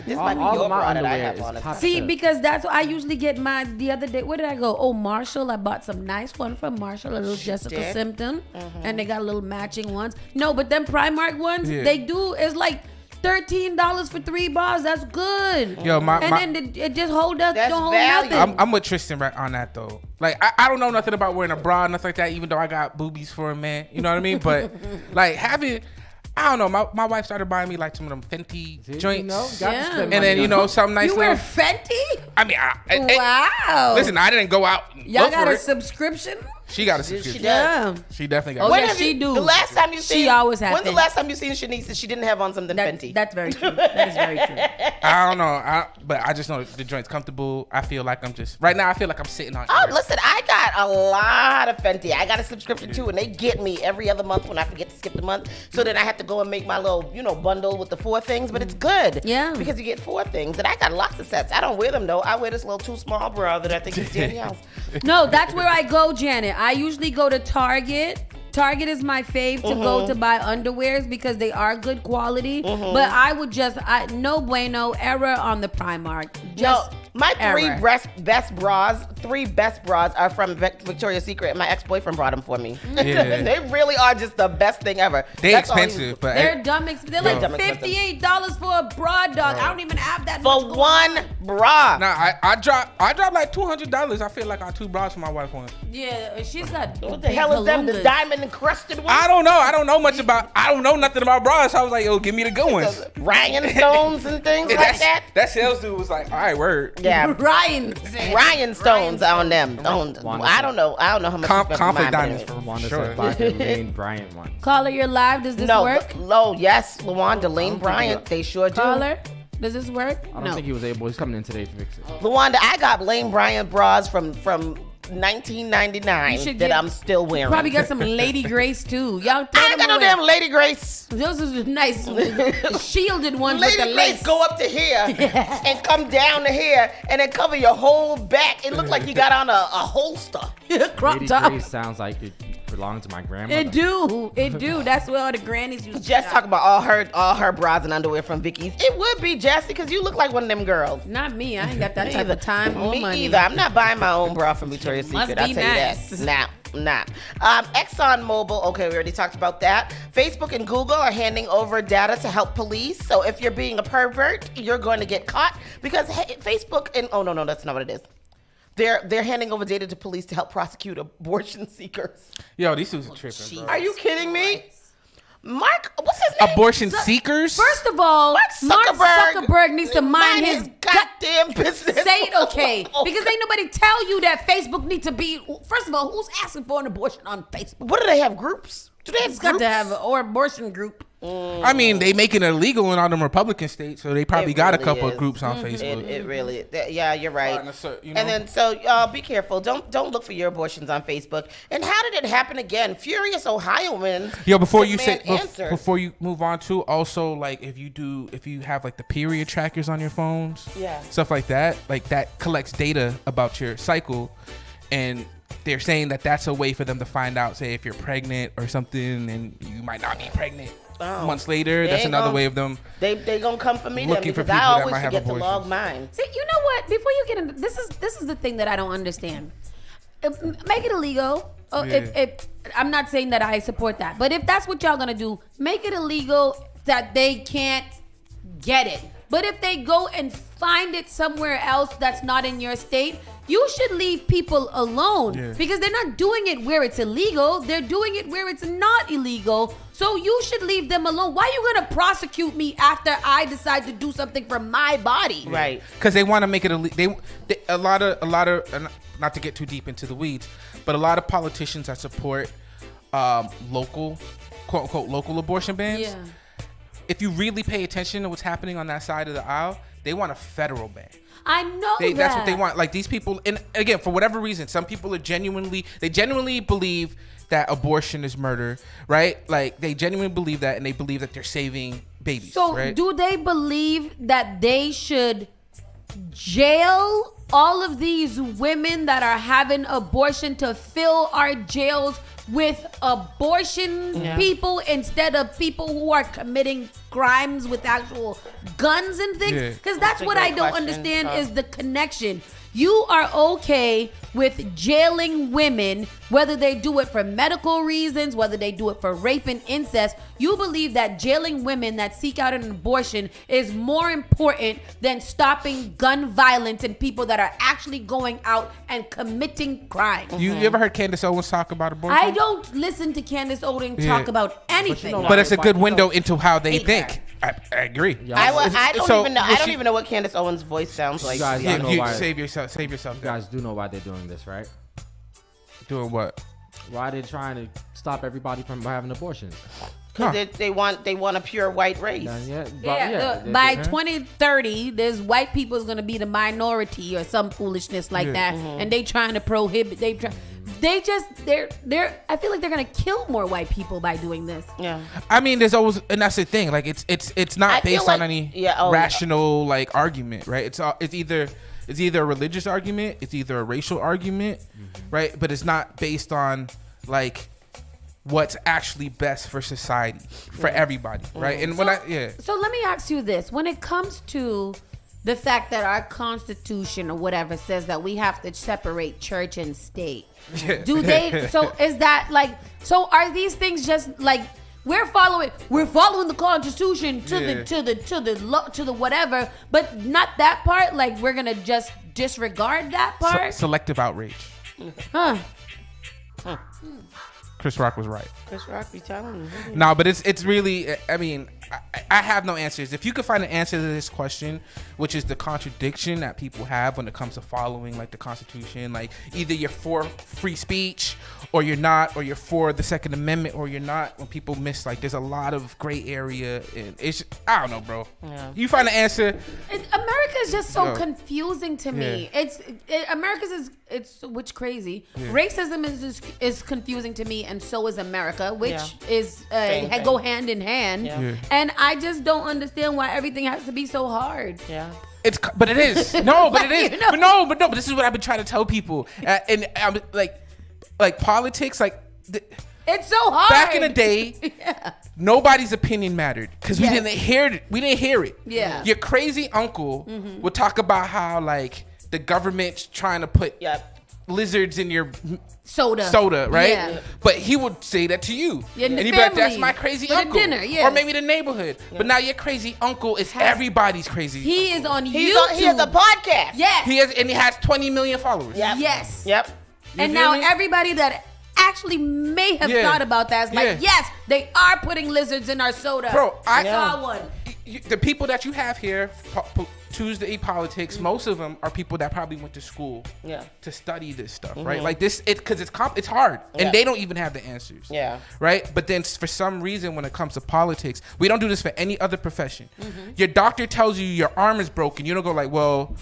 this All- might be all your of my bra that I underwear have is on. top See, shelf. because that's what I usually get mine the other day. Where did I go? Oh, Marshall. I bought some nice one from Marshall, a little Jessica did? Simpson. And they got little matching ones. No, but them Primark ones, Yeah. they do, it's like $13 for 3 bars. That's good. Yo, and then it just hold up, don't hold value. nothing. I'm with Tristan right on that though. Like I don't know nothing about wearing a bra, nothing like that. Even though I got boobies for a man, you know what I mean. But like having, I don't know. My wife started buying me like some of them Fenty joints, and then something nice. You wear little- Fenty? I mean, Wow. listen, I didn't go out. And Y'all look got for a it. subscription? She got a subscription. does. She definitely got. Oh, one. yeah, she do. The last time you She seen, always had when's the Fenty. last time you seen Shanice that she didn't have on something Fenty? That's very true. That is very true. I don't know, but I just know the joint's comfortable. I feel like I'm just right now. I feel like I'm sitting on. Oh, listen, I got a lot of Fenty. I got a subscription too, and they get me every other month when I forget to skip the month. So then I have to go and make my little, bundle with the 4 things, but it's good. Yeah. Because you get 4 things, and I got lots of sets. I don't wear them though. I wear this little too small bra that I think is Danielle's. No, that's where I go, Janet. I usually go to Target. Target is my fave to go to buy underwears because they are good quality. But I would no bueno, error on the Primark. Just my 3 error. best bras are from Victoria's Secret, and my ex-boyfriend brought them for me. Yeah. They really are just the best thing ever. They That's all expensive, but They're dumb expensive. They're like Dumb $58 for a bra, dog. I don't even have that for much going one on. bra. Nah, I dropped like $200. I feel like on 2 bras for my wife once. Yeah, she's got What the hell is them? The diamond encrusted ones? I don't know. I don't know nothing about bras. So I was like, yo, give me the good ones. Rhinestones and things like that. That sales dude was like, all right, word. Yeah, Rhinestones on them. I don't know how much. Conflict diamonds for Wanda sure. said buy the Lane Bryant one. Caller, you're live. Does this work? Yes, LaWanda, Lane Bryant, they sure do. Caller, does this work? I don't think he was able. He's coming in today to fix it. LaWanda, I got Lane Bryant bras from 1999 that I'm still wearing. Probably got some Lady Grace too. Y'all I ain't got no damn Lady Grace. Those are the nice shielded ones Lady with the Grace lace. go up to here and come down to here and then cover your whole back. It looked like you got on a holster. Crop Lady top. Grace sounds like it belonged to my grandmother. It do. That's where all the grannies used to Jess shop. talk about all her bras and underwear from Vicky's. It would be Jess because you look like one of them girls. Not me. I ain't got that type of time or Me money. either. I'm not buying my own bra from Victoria's Must Secret. I'll be tell nice. you that. Nah. ExxonMobil, okay, we already talked about that. Facebook and Google are handing over data to help police. So if you're being a pervert, you're going to get caught because Facebook and no, that's not what it is. They're handing over data to police to help prosecute abortion seekers. Yo, these dudes are tripping, bro. Are you kidding me? Mark, what's his name? Abortion seekers? First of all, Mark Zuckerberg needs to mind his goddamn business. Say it okay. Because ain't nobody tell you that Facebook needs to be. First of all, who's asking for an abortion on Facebook? What do they have, groups? Do they have It's groups? got to have an abortion group. I mean, they make it illegal in all them Republican states, so they probably got a really couple is. of groups on Facebook. It really, yeah, you're right. You know? And then be careful. Don't look for your abortions on Facebook. And how did it happen again? Furious Ohioans. Yo, before you move on to also like if you have like the period trackers on your phones, stuff like that collects data about your cycle, and they're saying that that's a way for them to find out, say, if you're pregnant or something, and you might not be pregnant. Months later, that's another way of them. They gonna come for me then looking for because people I that always might have forget to abortions. log mine. See, you know what? Before you get into this is the thing that I don't understand. Make it illegal. I'm not saying that I support that, but if that's what y'all gonna do, make it illegal that they can't get it. But if they go and find it somewhere else that's not in your state, you should leave people alone because they're not doing it where it's illegal. They're doing it where it's not illegal. So you should leave them alone. Why are you going to prosecute me after I decide to do something for my body? Right. Because they want to make it illegal. A lot of not to get too deep into the weeds, but a lot of politicians that support local, quote unquote, local abortion bans. Yeah. If you really pay attention to what's happening on that side of the aisle, They want a federal ban. I know that. That's what they want. Like these people, and again, for whatever reason, some people are genuinely believe that abortion is murder, right? Like they genuinely believe that, and they believe that they're saving babies. So right? do they believe that they should jail all of these women that are having abortion to fill our jails with abortion people instead of people who are committing crimes with actual guns and things? Because that's what I don't understand is the connection. You are okay with jailing women, whether they do it for medical reasons, whether they do it for rape and incest. You believe that jailing women that seek out an abortion is more important than stopping gun violence and people that are actually going out and committing crimes. You ever heard Candace Owens talk about abortion? I don't listen to Candace Owens talk about anything. But it's a good window into how they think. I agree. I don't even know what Candace Owens' voice sounds like. Save yourself. You guys do know why they're doing this, right? Doing what? Why are they trying to stop everybody from having abortions? Because they want a pure white race. By 2030, there's white people is going to be the minority or some foolishness like that, and they trying to prohibit. They're. I feel like they're going to kill more white people by doing this. Yeah. I mean, there's always, and that's the thing. Like it's not based on any rational like argument, right? It's either a religious argument, it's either a racial argument, right? But it's not based on like what's actually best for society, for everybody, right? And So let me ask you this: when it comes to the fact that our Constitution or whatever says that we have to separate church and state, do they? So is that like? So are these things just like we're following the Constitution to the whatever, but not that part? Like we're gonna just disregard that part? Selective outrage. Huh. Chris Rock was right. Chris Rock be telling you. No, but it's really, I mean, I have no answers. If you could find an answer to this question, which is the contradiction that people have when it comes to following like the Constitution, like either you're for free speech or you're not, or you're for the Second Amendment or you're not, when people miss, like there's a lot of gray area, and it's, I don't know, bro. Yeah. You find an answer. America is just so confusing to me. America's which crazy. Yeah. Racism is confusing to me, and so is America, which is go hand in hand. Yeah. And I just don't understand why everything has to be so hard. Yeah. But it is. No, but it is. But this is what I've been trying to tell people. And I'm like politics, like it's so hard. Back in the day, nobody's opinion mattered because we didn't hear it. We didn't hear it. Yeah. Your crazy uncle would talk about how like the government's trying to put lizards in your soda, right? Yeah. But he would say that to you, and he'd be like, "That's my crazy uncle," dinner, or maybe the neighborhood. Yeah. But now your crazy uncle is everybody's crazy. He is on YouTube. He has a podcast. Yes, he has 20 million followers. Yep. Yes. Yep. And now everybody that actually may have thought about that is like, yes, they are putting lizards in our soda. Bro, I saw one. The people that you have here Tuesday politics, most of them are people that probably went to school to study this stuff, right? Like this, because it's hard, and they don't even have the answers, right? But then for some reason, when it comes to politics, we don't do this for any other profession. Your doctor tells you your arm is broken, you don't go like, well,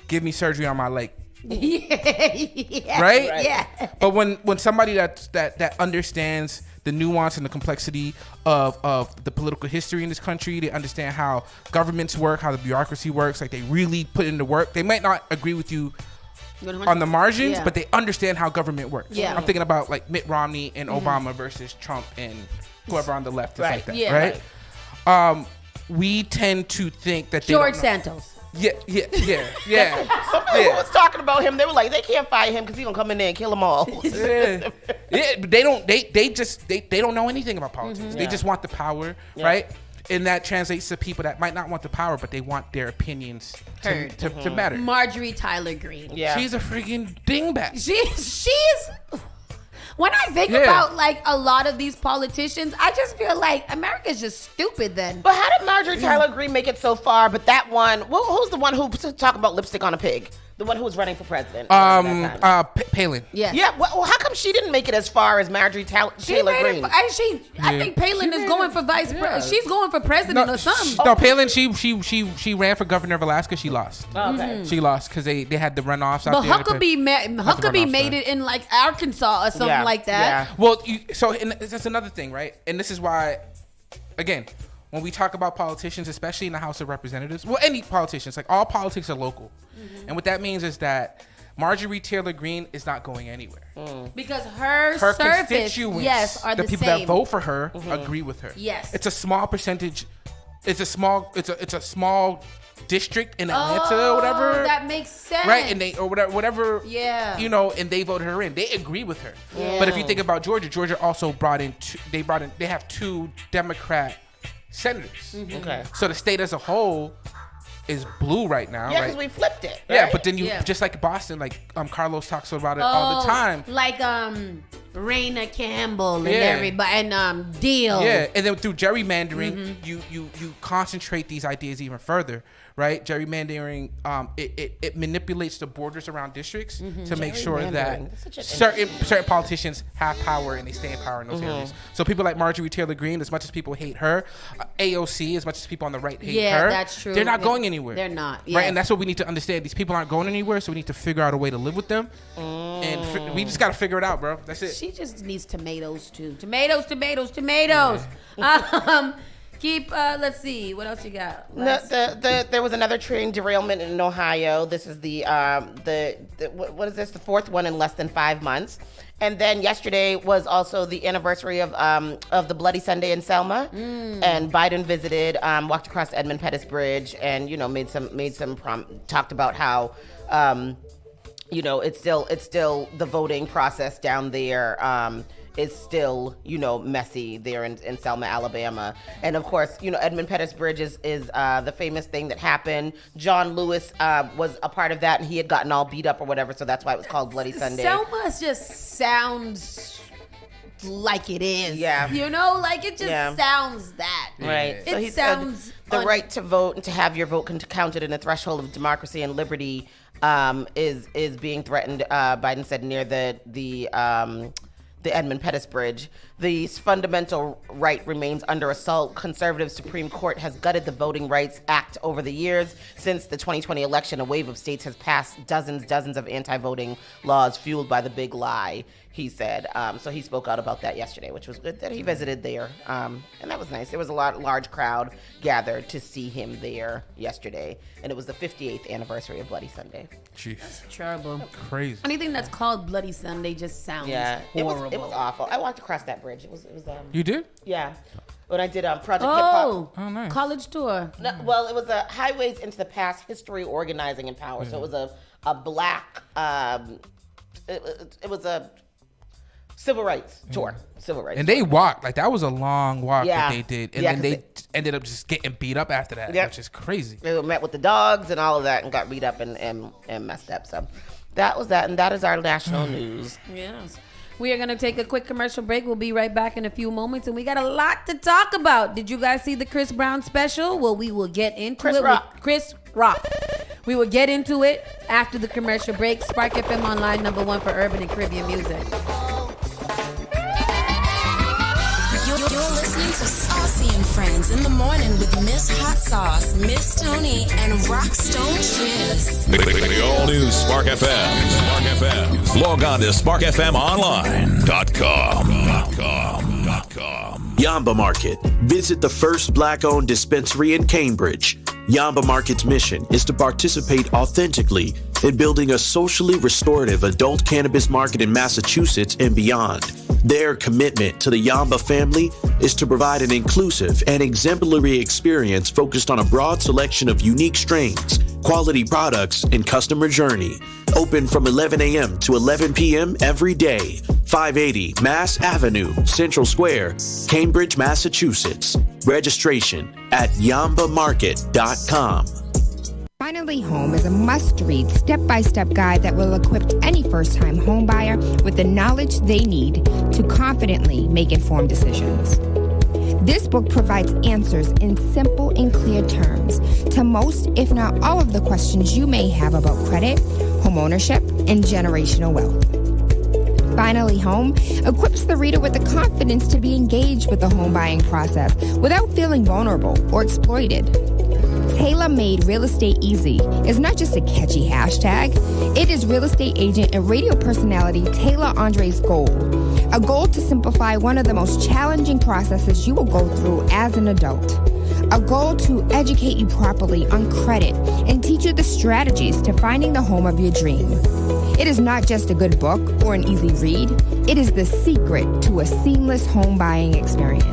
give me surgery on my leg. Right? Yeah. But when somebody that understands the nuance and the complexity of the political history in this country, they understand how governments work, how the bureaucracy works, like they really put in the work. They might not agree with you on the margins, but they understand how government works. Yeah. I'm thinking about like Mitt Romney and Obama versus Trump and whoever on the left is like that, right? We tend to think that George Santos. Yeah. Somebody was talking about him. They were like, they can't fire him because he gonna come in there and kill them all. But they don't. They don't know anything about politics. They just want the power, right? And that translates to people that might not want the power, but they want their opinions to matter. Marjorie Taylor Greene. Yeah, she's a freaking dingbat. She's. When I think about like a lot of these politicians, I just feel like America's just stupid then. But how did Marjorie Taylor Greene make it so far? But that one, who's the one who talk about lipstick on a pig? The one who was running for president. Palin. Yeah. Yeah. Well, how come she didn't make it as far as Marjorie Taylor Greene? I think Palin is going for vice president. She's going for president or something. No, Palin. She ran for governor of Alaska. She lost. Oh, okay. She lost because they had the runoffs out But there. Huckabee made it in like Arkansas or something like that. Yeah. Well, and that's another thing, right? And this is why, again, when we talk about politicians, especially in the House of Representatives, well, any politicians, like all politics are local. And what that means is that Marjorie Taylor Greene is not going anywhere. Because her constituents, are the people same. that vote for her, agree with her. Yes. It's a small percentage. It's a small district in Atlanta or whatever. That makes sense. Right, and they or whatever. Yeah. And they voted her in. They agree with her. Yeah. But if you think about Georgia also brought in they have 2 Democrat senators. Okay. So the state as a whole is blue right now. Yeah, right? because we flipped it. Right? Yeah, but then just like Boston, like Carlos talks about it all the time. Like Raina Campbell and everybody and Deal. Yeah, and then through gerrymandering, you concentrate these ideas even further, right? Gerrymandering, it manipulates the borders around districts to make sure that certain politicians have power and they stay in power in those areas. So people like Marjorie Taylor Greene, as much as people hate her, AOC, as much as people on the right hate her, yeah, that's true. They're not going anywhere. They're not, right? And that's what we need to understand. These people aren't going anywhere, so we need to figure out a way to live with them, and we just got to figure it out, bro. That's it. She just needs tomatoes too. Tomatoes. Let's see, what else you got? There was another train derailment in Ohio. This is the what is this? The 4th one in less than 5 months. And then yesterday was also the anniversary of the Bloody Sunday in Selma, and Biden visited, walked across Edmund Pettus Bridge, and talked about how it's still the voting process down there is still messy there in Selma, Alabama. And of course, Edmund Pettus Bridge is the famous thing that happened. John Lewis was a part of that, and he had gotten all beat up or whatever, so that's why it was called Bloody Sunday. Selma just sounds like it is. Yeah. Like it just sounds that. Right. It so he sounds said the right to vote and to have your vote counted in the threshold of democracy and liberty is being threatened. Biden said near the Edmund Pettus Bridge. The fundamental right remains under assault. Conservative Supreme Court has gutted the Voting Rights Act over the years. Since the 2020 election, a wave of states has passed dozens of anti-voting laws fueled by the big lie, he said. So he spoke out about that yesterday, which was good that he visited there. And that was nice. There was a large crowd gathered to see him there yesterday. And it was the 58th anniversary of Bloody Sunday. Jeez. That's terrible. Crazy. Anything that's called Bloody Sunday just sounds horrible. It was awful. I walked across that bridge. It was You did? Yeah. When I did Project Hip Hop. Oh, nice. College tour. No, well, it was a Highways into the Past History Organizing and Power. So it was a black, it was a civil rights tour. Civil rights. And they walked. Like, that was a long walk that they did. And then they ended up just getting beat up after that, which is crazy. They met with the dogs and all of that and got beat up and messed up. So that was that. And that is our national news. Yes. We are going to take a quick commercial break. We'll be right back in a few moments, and we got a lot to talk about. Did you guys see the Chris Brown special? Well, we will get into it with Chris Rock. We will get into it after the commercial break. Spark FM Online, #1 for urban and Caribbean music. You're listening to Saucy and Friends in the morning with Miss Hot Sauce, Miss Tony, and Rockstone Triz. The all-new Spark FM. Spark FM. Log on to sparkfmonline.com. Yamba Market. Visit the first black-owned dispensary in Cambridge. Yamba Market's mission is to participate authentically in building a socially restorative adult cannabis market in Massachusetts and beyond. Their commitment to the Yamba family is to provide an inclusive and exemplary experience focused on a broad selection of unique strains, quality products, and customer journey. Open from 11 a.m. to 11 p.m. every day. 580 Mass Avenue, Central Square, Cambridge, Massachusetts. Registration at yambamarket.com. Finally Home is a must-read, step-by-step guide that will equip any first-time homebuyer with the knowledge they need to confidently make informed decisions. This book provides answers in simple and clear terms to most, if not all, of the questions you may have about credit, homeownership, and generational wealth. Finally Home equips the reader with the confidence to be engaged with the home buying process without feeling vulnerable or exploited. Tailor-made real estate easy is not just a catchy hashtag. It is real estate agent and radio personality Taylor Andre's goal. A goal to simplify one of the most challenging processes you will go through as an adult. A goal to educate you properly on credit and teach you the strategies to finding the home of your dream. It is not just a good book or an easy read. It is the secret to a seamless home buying experience.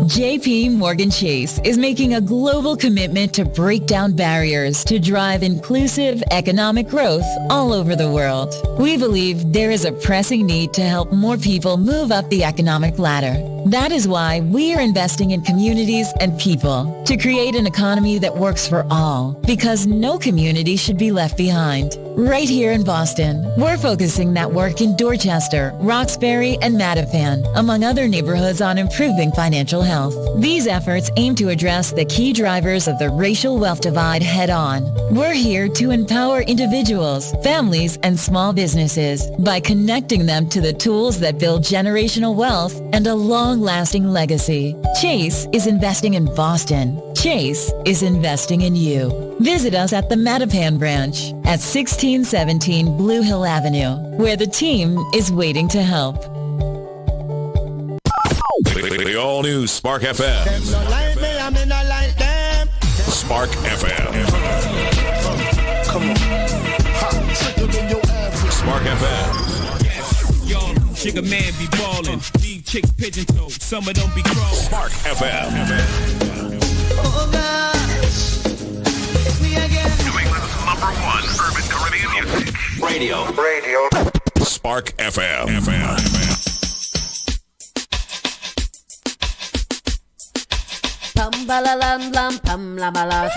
JP Morgan Chase is making a global commitment to break down barriers to drive inclusive economic growth all over the world. We believe there is a pressing need to help more people move up the economic ladder. That is why we are investing in communities and people to create an economy that works for all, because no community should be left behind. Right here in Boston, we're focusing that work in Dorchester, Roxbury, and Mattapan, among other neighborhoods, on improving financial health. These efforts aim to address the key drivers of the racial wealth divide head-on. We're here to empower individuals, families, and small businesses by connecting them to the tools that build generational wealth and a long-lasting legacy. Chase is investing in Boston. Chase is investing in you. Visit us at the Mattapan branch at 1617 Blue Hill Avenue, where the team is waiting to help. The all-new Spark FM. Spark FM. Come on. Spark FM. Y'all, sugar man be ballin'. Leave chick pigeon toed. Some of them be crawling. Spark FM. Oh gosh, it's me again. New England's #1 urban Caribbean music. Radio. Spark FM.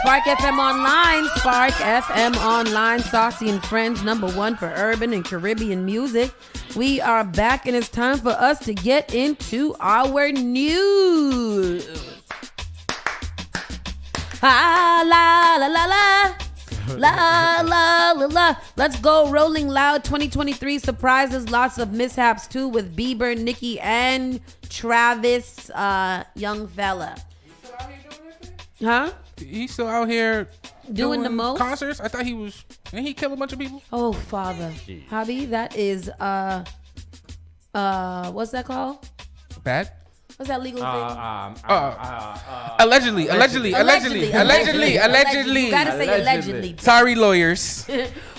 Spark FM Online, Spark FM Online, Saucy and Friends, #1 for urban and Caribbean music. We are back, and it's time for us to get into our news. Ah, la la la la. La la la la. Let's go. Rolling Loud 2023 surprises, lots of mishaps too, with Bieber, Nicki, and Travis, young fella. Huh? He's still out here doing the most concerts. I thought he was. Didn't he kill a bunch of people? Oh, Father, Javi, that is what's that called? Bad. What's that legal thing? Allegedly. You gotta say allegedly. Sorry, lawyers.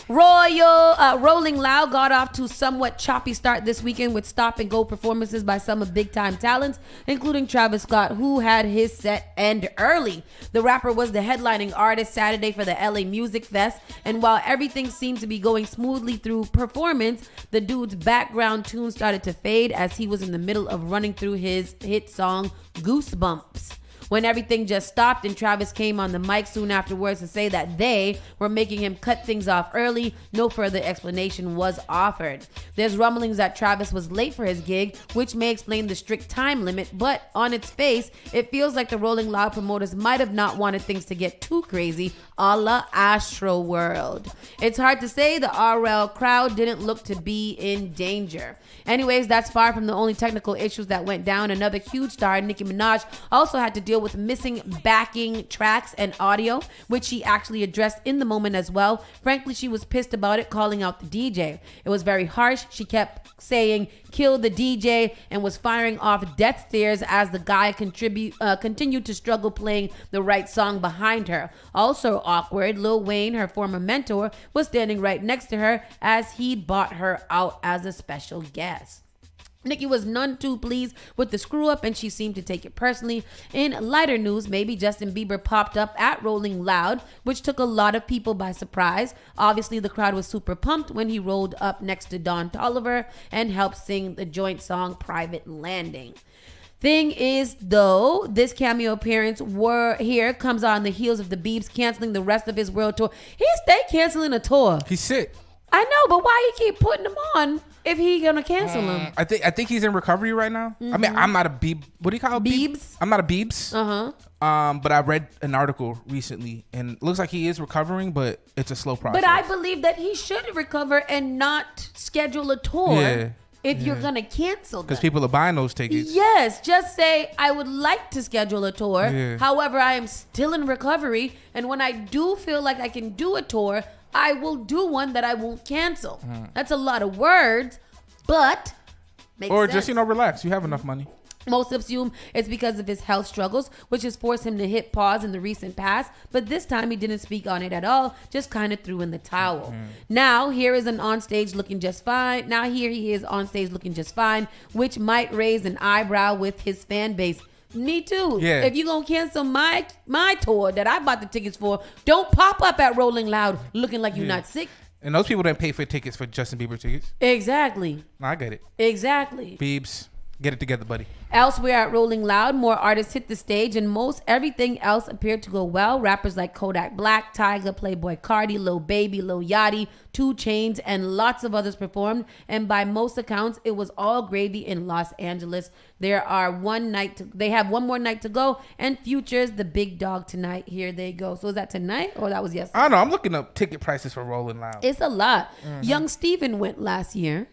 Rolling Loud got off to somewhat choppy start this weekend with stop-and-go performances by some of big-time talents, including Travis Scott, who had his set end early. The rapper was the headlining artist Saturday for the LA Music Fest, and while everything seemed to be going smoothly through performance, the dude's background tune started to fade as he was in the middle of running through his hit song, Goosebumps. When everything just stopped and Travis came on the mic soon afterwards to say that they were making him cut things off early, no further explanation was offered. There's rumblings that Travis was late for his gig, which may explain the strict time limit, but on its face, it feels like the Rolling Loud promoters might have not wanted things to get too crazy, a la Astro World. It's hard to say the RL crowd didn't look to be in danger. Anyways, that's far from the only technical issues that went down. Another huge star, Nicki Minaj, also had to deal with missing backing tracks and audio, which she actually addressed in the moment as well. Frankly, she was pissed about it, calling out the DJ. It was very harsh. She kept saying, "Kill the DJ," and was firing off death stares as the guy continued to struggle playing the right song behind her. Also awkward, Lil Wayne, her former mentor, was standing right next to her as he'd bought her out as a special guest. Nicki was none too pleased with the screw up, and she seemed to take it personally. In lighter news, maybe Justin Bieber popped up at Rolling Loud, which took a lot of people by surprise. Obviously, the crowd was super pumped when he rolled up next to Don Toliver and helped sing the joint song Private Landing. Thing is, though, this cameo appearance comes on the heels of the Biebs canceling the rest of his world tour. He stayed canceling a tour. He's sick. I know, but why he keep putting them on If he gonna cancel him. I think he's in recovery right now. I mean, I'm not a Beeb. What do you call it? Beebs? I'm not a Beebs. But I read an article recently, and it looks like he is recovering, but it's a slow process. But I believe that he should recover and not schedule a tour if you're gonna cancel them. Because people are buying those tickets. Yes, just say I would like to schedule a tour. Yeah. However, I am still in recovery, and when I do feel like I can do a tour, I will do one that I won't cancel. That's a lot of words, but makes Or sense. just, relax. You have enough money. Most assume it's because of his health struggles, which has forced him to hit pause in the recent past. But this time he didn't speak on it at all, just kind of threw in the towel. Now here is an on stage looking just fine. Now here he is on stage looking just fine, which might raise an eyebrow with his fan base. Me too. Yeah. If you're going to cancel my tour that I bought the tickets for, don't pop up at Rolling Loud looking like you're not sick. And those people didn't pay for tickets for Justin Bieber tickets. Exactly. No, I get it. Exactly. Biebs, get it together, buddy. Elsewhere at Rolling Loud, more artists hit the stage, and most everything else appeared to go well. Rappers like Kodak Black, Tyga, Playboy Cardi, Lil Baby, Lil Yachty, 2 Chainz, and lots of others performed. And by most accounts, it was all gravy in Los Angeles. They have one more night to go, and Future's the big dog tonight. Here they go. So is that tonight or that was yesterday? I don't know. I'm looking up ticket prices for Rolling Loud. It's a lot. Young Steven went last year.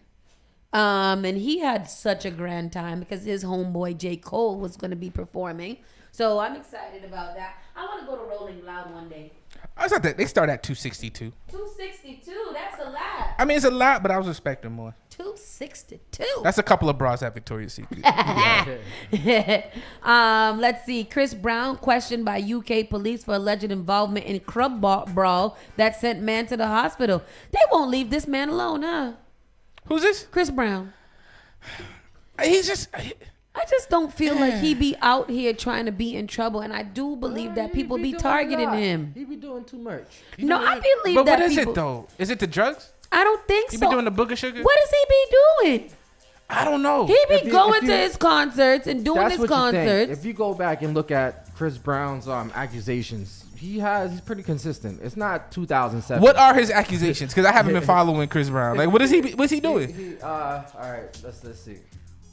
And he had such a grand time because his homeboy J. Cole was going to be performing. So I'm excited about that. I want to go to Rolling Loud one day. I thought that they start at $262. $262, that's a lot. I mean, it's a lot, but I was expecting more. $262. That's a couple of bras at Victoria's Secret. Let's see. Chris Brown questioned by UK police for alleged involvement in club brawl that sent man to the hospital. They won't leave this man alone, huh? Who's this? Chris Brown. He's just... I just don't feel like he be out here trying to be in trouble, and I do believe that people be targeting him. He be doing too much. No, I believe but that. What is it though? Is it the drugs? I don't think He so. be doing the booger sugar? What does he be doing? I don't know. He be going to his concerts and doing That's his what you think. concerts. If you go back and look at Chris Brown's accusations, he's pretty consistent. It's not 2007. What are his accusations? Because I haven't been following Chris Brown. Like, what's he doing? All right, let's see.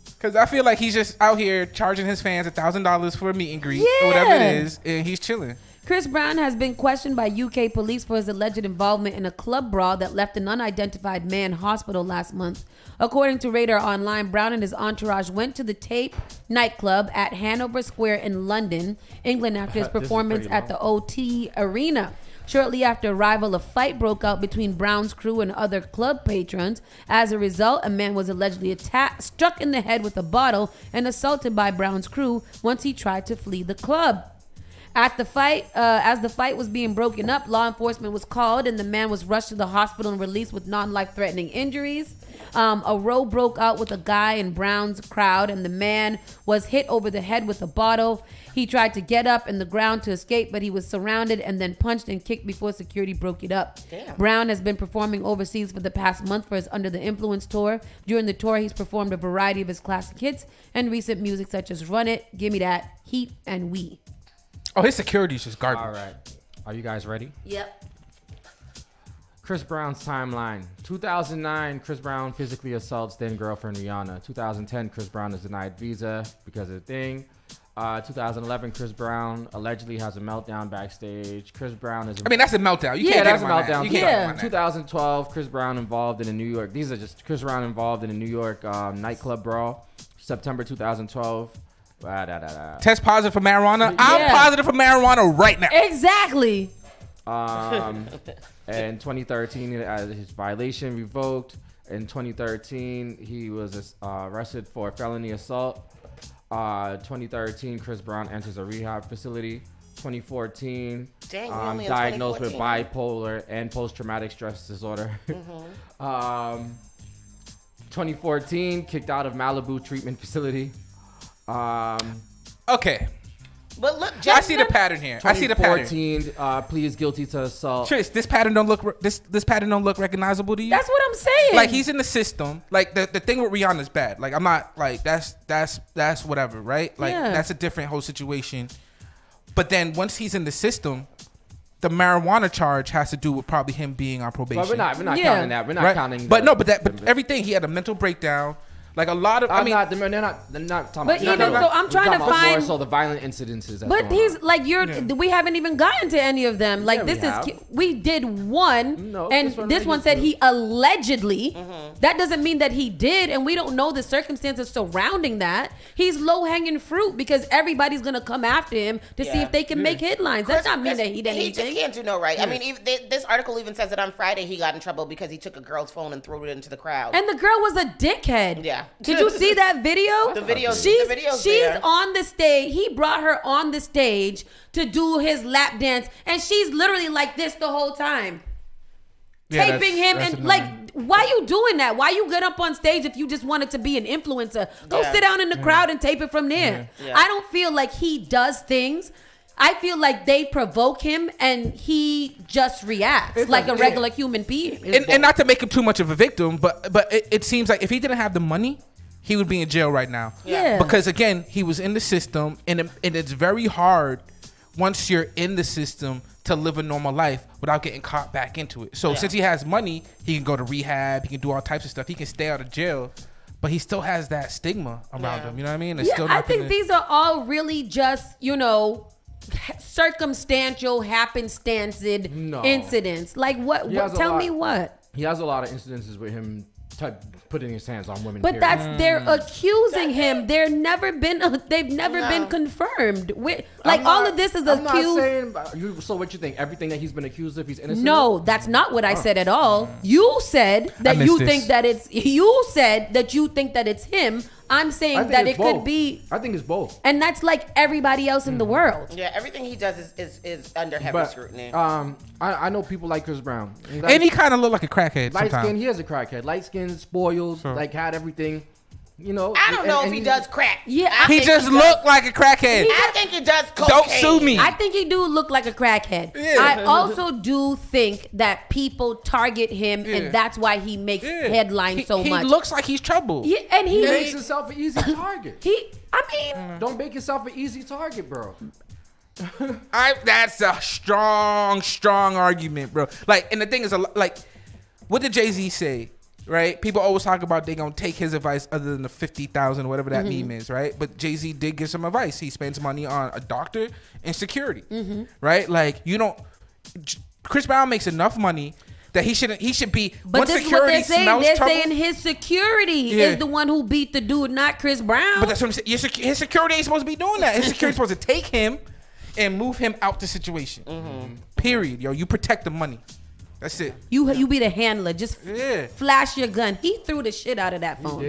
Because I feel like he's just out here charging his fans $1,000 for a meet and greet or whatever it is, and he's chilling. Chris Brown has been questioned by UK police for his alleged involvement in a club brawl that left an unidentified man hospital last month. According to Radar Online, Brown and his entourage went to the Tape nightclub at Hanover Square in London, England, after his performance at the OT Arena. Shortly after arrival, a fight broke out between Brown's crew and other club patrons. As a result, a man was allegedly struck in the head with a bottle and assaulted by Brown's crew once he tried to flee the club. At the fight, as the fight was being broken up, law enforcement was called and the man was rushed to the hospital and released with non-life-threatening injuries. A row broke out with a guy in Brown's crowd, and the man was hit over the head with a bottle. He tried to get up in the ground to escape, but he was surrounded and then punched and kicked before security broke it up. Damn. Brown has been performing overseas for the past month for his Under the Influence tour. During the tour, he's performed a variety of his classic hits and recent music such as Run It, Gimme That, Heat, and We. Oh, his security is just garbage. All right. Are you guys ready? Yep. Chris Brown's timeline. 2009, Chris Brown physically assaults then girlfriend Rihanna. 2010, Chris Brown is denied visa because of the thing. 2011, Chris Brown allegedly has a meltdown backstage. Chris Brown is... I mean, that's a meltdown. You can't that's get a him on that. meltdown. You can't get him on that. 2012, Chris Brown involved in a New York... These are just Chris Brown involved in a New York nightclub brawl. September 2012. Test positive for marijuana? I'm positive for marijuana right now. Exactly. In 2013, his violation revoked. In 2013, he was arrested for felony assault. 2013, Chris Brown enters a rehab facility. 2014, diagnosed with bipolar and post-traumatic stress disorder. 2014, kicked out of Malibu treatment facility. Okay. But look, I see the pattern here. I see the pattern. 2014, pleads guilty to assault. Tris, this pattern don't look this pattern don't look recognizable to you. That's what I'm saying. Like, he's in the system. Like, the thing with Rihanna's bad. Like, I'm not like that's whatever, right? Like, that's a different whole situation. But then once he's in the system, the marijuana charge has to do with probably him being on probation. But we're not counting that. We're not counting. But everything, he had a mental breakdown. Like a lot of, they're not talking but about. Even so, I'm trying to find. So the violent incidences. But he's like we haven't even gotten to any of them. Like we did one, and this one said he allegedly. That doesn't mean that he did, and we don't know the circumstances surrounding that. He's low hanging fruit because everybody's gonna come after him to see if they can make headlines. That doesn't mean that he did anything. He just can't do no right. I mean, this article even says that on Friday he got in trouble because he took a girl's phone and threw it into the crowd. And the girl was a dickhead. Yeah. Did you see that video? The video. She's on the stage. He brought her on the stage to do his lap dance, and she's literally like this the whole time, taping him. And like, why you doing that? Why you get up on stage if you just wanted to be an influencer? Go sit down in the crowd and tape it from there. I don't feel like he does things. I feel like they provoke him and he just reacts like a regular human being. And not to make him too much of a victim, but it seems like if he didn't have the money, he would be in jail right now. Yeah. Because again, he was in the system, and it's very hard once you're in the system to live a normal life without getting caught back into it. So since he has money, he can go to rehab, he can do all types of stuff, he can stay out of jail, but he still has that stigma around him. You know what I mean? It's still I think these are all really just, circumstantial, happenstanced incidents. Like what? Tell me what? He has a lot of incidences with him putting his hands on women. But they're accusing him. They've never been confirmed. All of this is accused. So what you think? Everything that he's been accused of, he's innocent? No, that's not what I said at all. You said that you think that it's. You said that you think that it's him. I'm saying that it could be. I think it's both. And that's like everybody else in the world. Yeah, everything he does is under heavy scrutiny. I know people like Chris Brown. And he kind of look like a crackhead light sometimes. Skin, he is a crackhead. Light skin, spoiled, had everything. I don't know if he does crack. Yeah, he just looked like a crackhead. I think he does cocaine. Don't sue me. I think he do look like a crackhead. Yeah. I also do think that people target him, and that's why he makes headlines so much. He looks like he's trouble. Yeah, and he makes himself an easy target. Don't make yourself an easy target, bro. That's a strong argument, bro. Like, and the thing is, like, what did Jay-Z say? Right? People always talk about they gonna take his advice other than the 50,000, whatever that meme is, right? But Jay-Z did give some advice. He spends money on a doctor and security, right? Like, Chris Brown makes enough money that he should be. But this is what they're saying. They're saying his security is the one who beat the dude, not Chris Brown. But that's what I'm saying. His security ain't supposed to be doing that. His security is supposed to take him and move him out the situation. Period. You protect the money. That's it. You be the handler. Just flash your gun. He threw the shit out of that phone.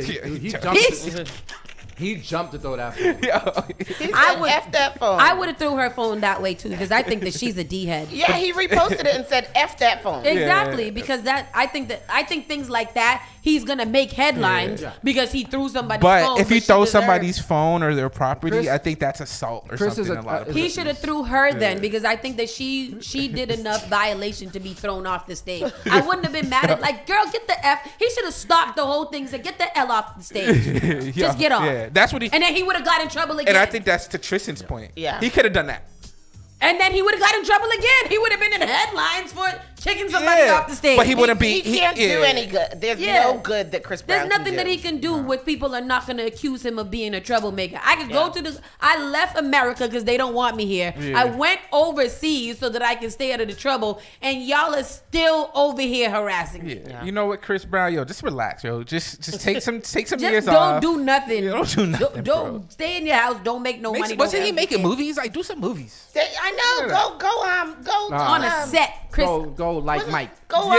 He jumped to throw that phone. F that phone. I would have threw her phone that way too because I think that she's a D-head. Yeah, he reposted it and said F that phone. Exactly, because I think things like that he's gonna make headlines because he threw somebody's phone. But if you throw somebody's phone or their property, I think that's assault or something. He should have threw her then because I think that she did enough violation to be thrown off the stage. I wouldn't have been mad at girl, get the F. He should have stopped the whole thing and said, get the L off the stage. Just get off. Yeah. That's what he. And then he would have got in trouble again. And I think that's to Tristan's point. Yeah. He could have done that. And then he would have got in trouble again. He would have been in the headlines for kicking somebody off the stage. But he wouldn't be. He can't do any good. There's no good that Chris Brown There's nothing can that do. he can do with people are not going to accuse him of being a troublemaker. I could go to this. I left America because they don't want me here. Yeah. I went overseas so that I can stay out of the trouble. And y'all are still over here harassing me. You know what, Chris Brown? Just relax, Just take some years Don't off. do nothing. Don't do nothing. Don't stay in your house. Don't make no money. Wasn't he making movies? Like, do some movies. I know. Go on a set. Chris, go like Mike. Go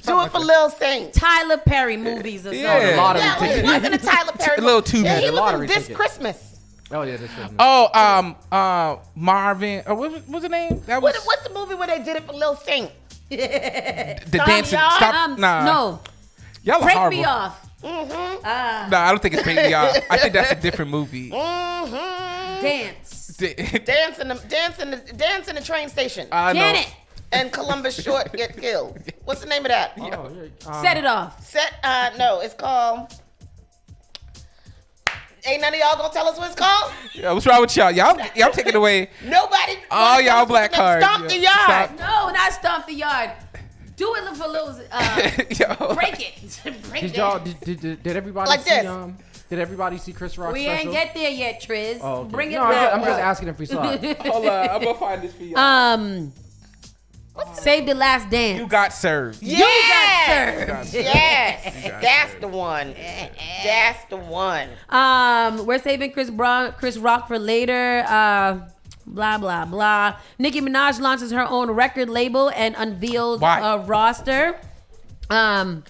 do it for Lil Saint. Tyler Perry movies or something. A lot of he wasn't a Tyler Perry. A little too bad. He was in This Christmas. Oh yeah, This Christmas. Oh, Marvin. What's the name? That was. What's the movie where they did it for Lil Saint? The dancing. Stop. No. Y'all Break are Me horrible. Off. No, I don't think it's Break Me Off. I think that's a different movie. Dance. Dance in the train station. Janet. And Columbus Short get killed. What's the name of that? Set It Off. No, it's called. Ain't none of y'all gonna tell us what it's called? Yeah, what's wrong with y'all? Y'all taking away. Nobody. All y'all black cards. Stomp the yard. No. not stomp the yard. Do it for a little. Break it. Did y'all? Did everybody Like see? this. Did everybody see Chris Rock's We special? ain't get there yet, Triz. Oh, okay. Bring it No, back. I'm just asking if we saw it. Hold on, I'm gonna find this for y'all. Save the Last Dance. You got served. You got served. Yes, that's the one. That's the one. We're saving Chris Rock for later. Blah blah blah. Nicki Minaj launches her own record label and unveils a roster. Her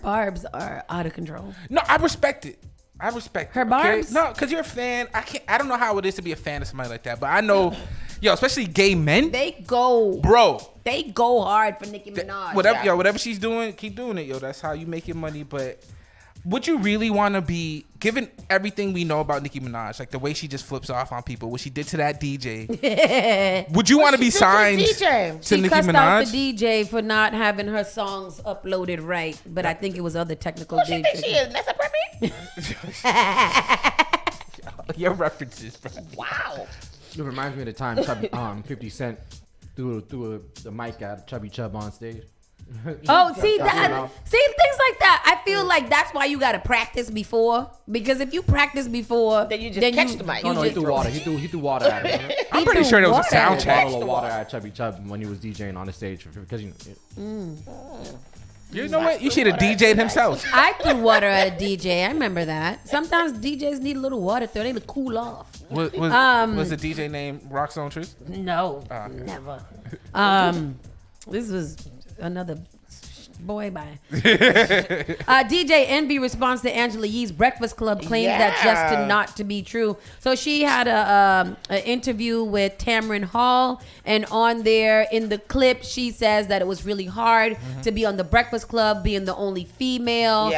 barbs are out of control. No, I respect it. Her barbs. Okay? No, because you're a fan. I don't know how it is to be a fan of somebody like that, but I know, especially gay men. They go hard for Nicki Minaj. Whatever she's doing, keep doing it, That's how you make your money. But would you really want to be, given everything we know about Nicki Minaj, like the way she just flips off on people, what she did to that DJ? Would you want to be signed to Nicki Minaj? She cussed out the DJ for not having her songs uploaded right, but I think it was other technical. Who she think she is? Nessa Brimmy? Your references, bro. Wow. It reminds me of the time 50 Cent threw the mic at Chubby Chub on stage. Oh, see things like that. I feel like that's why you gotta practice before. Because if you practice before, then you just catch the mic. No, he threw water. He threw water at him. I'm pretty sure there was a sound check. A bottle of water at Chubby Chub when he was DJing on the stage because you know what? You should have DJ'd himself. I threw water at a DJ. I remember that. Sometimes DJs need a little water throw. They to cool off. Was the DJ named Rockstone Truth? No, never. This was another boy bye. DJ Envy responds to Angela Yee's Breakfast Club claims that just not to be true. So she had an interview with Tamron Hall, and on there in the clip she says that it was really hard to be on the Breakfast Club, being the only female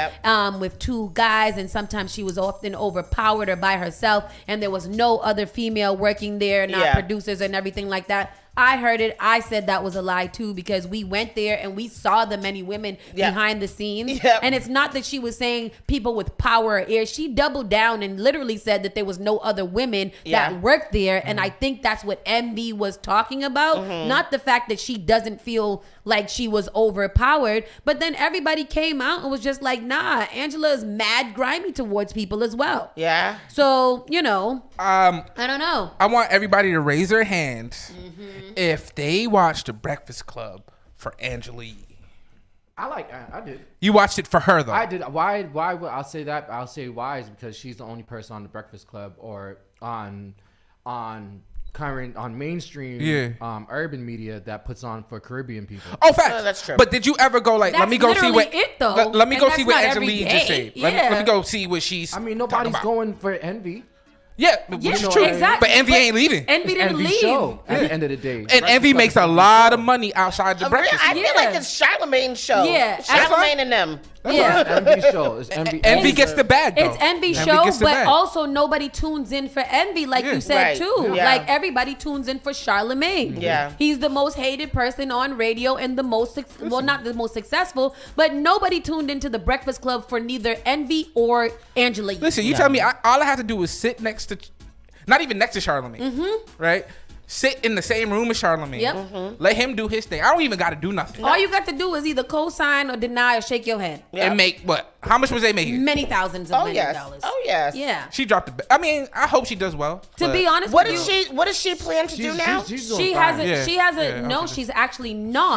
with two guys, and sometimes she was often overpowered or by herself, and there was no other female working there, not producers and everything like that. I heard it. I said that was a lie too, because we went there and we saw the many women behind the scenes. And it's not that she was saying people with power or ear. She doubled down and literally said that there was no other women that worked there. And I think that's what Envy was talking about. Not the fact that she doesn't feel like she was overpowered. But then everybody came out and was just like, nah, Angela is mad grimy towards people as well. Yeah. So, I don't know. I want everybody to raise their hands if they watched The Breakfast Club for Angela Yee. I did. You watched it for her though. I did. Why would I say that? I'll say why is because she's the only person on The Breakfast Club or on mainstream urban media that puts on for Caribbean people. Oh, facts. That's true. But did you ever go like, let me go see what it though. Let me go And see that's what not Angela Yee every just day. said. Let me go see what she's. I mean, nobody's going for Envy. Yeah, it's true. Exactly. But Envy ain't leaving. Envy didn't leave. Show at the end of the day. And Envy makes a lot of money outside the breakfast. I feel like it's Charlamagne's show. Yeah. Charlamagne and them. Envy show. It's Envy gets the bag though. It's Envy show, but also nobody tunes in for Envy, like you said too. Yeah. Like everybody tunes in for Charlamagne. Yeah. He's the most hated person on radio and the most not the most successful, but nobody tuned into the Breakfast Club for neither Envy or Angela Yee. Listen, you tell me all I have to do is sit next to, not even next to Charlamagne, right? Sit in the same room as Charlamagne. Yep. Let him do his thing. I don't even got to do nothing. All you got to do is either co-sign or deny or shake your head. And make what? How much was they making? Many thousands of dollars. Oh yes. Yeah. She dropped the. I mean, I hope she does well. To be honest, what does she plan to do now? She's actually not. She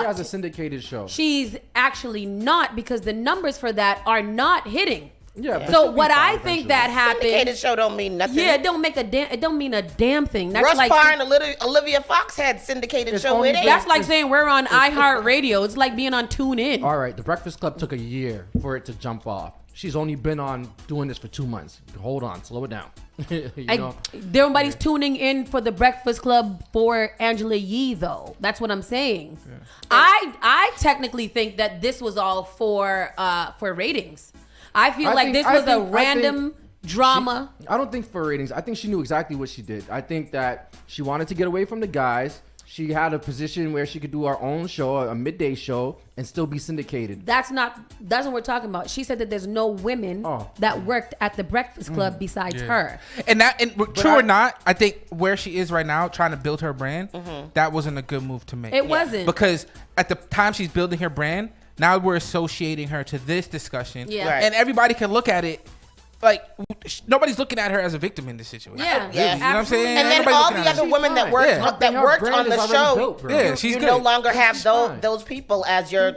has a syndicated show. She's actually not, because the numbers for that are not hitting. Yeah. So what I think that happened. Syndicated show don't mean nothing. Yeah, it don't mean a damn thing. That's Russ like Parr and Olivia Fox had syndicated show with it. That's like saying we're on iHeartRadio. It's like being on TuneIn. All right, The Breakfast Club took a year for it to jump off. She's only been on doing this for 2 months. Hold on, slow it down. Nobody's tuning in for The Breakfast Club for Angela Yee, though. That's what I'm saying. Yeah. I technically think that this was all for ratings. I feel like this was a random drama. I don't think for ratings. I think she knew exactly what she did. I think that she wanted to get away from the guys. she had a position where she could do her own show, a midday show, and still be syndicated. That's what we're talking about. She said that there's no women that worked at the Breakfast Club besides her. And true or not, I think where she is right now, trying to build her brand, that wasn't a good move to make. It wasn't. Because at the time she's building her brand, now we're associating her to this discussion. Yeah. Right. And everybody can look at it. Like, nobody's looking at her as a victim in this situation. Yeah, really, you know what I'm saying? And then all the other women that worked on the show, she's you good. no longer have those people as your,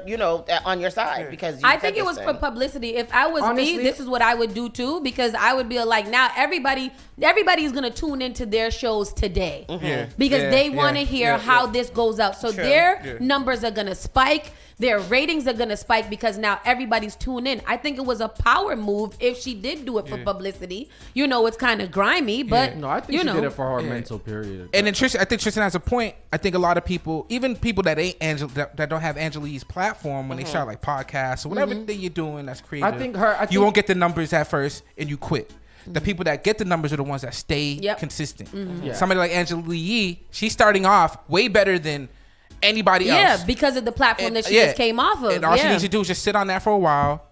on your side because I think it was for publicity. If I was me, this is what I would do too, because I would be like, now everybody's gonna tune into their shows today because they want to hear how this goes out. So their numbers are gonna spike. Their ratings are going to spike because now everybody's tuned in. I think it was a power move if she did do it for publicity. It's kind of grimy, but no, I think she did it for her mental period. And then I think Tristan has a point. I think a lot of people, even people that ain't that don't have Angelique's platform, when they start like podcasts or whatever thing you're doing that's creative, I think you won't get the numbers at first and you quit. The people that get the numbers are the ones that stay consistent. Somebody like Angelique Yee, she's starting off way better than anybody else. Yeah, because of the platform that she just came off of. And all she needs to do is just sit on that for a while.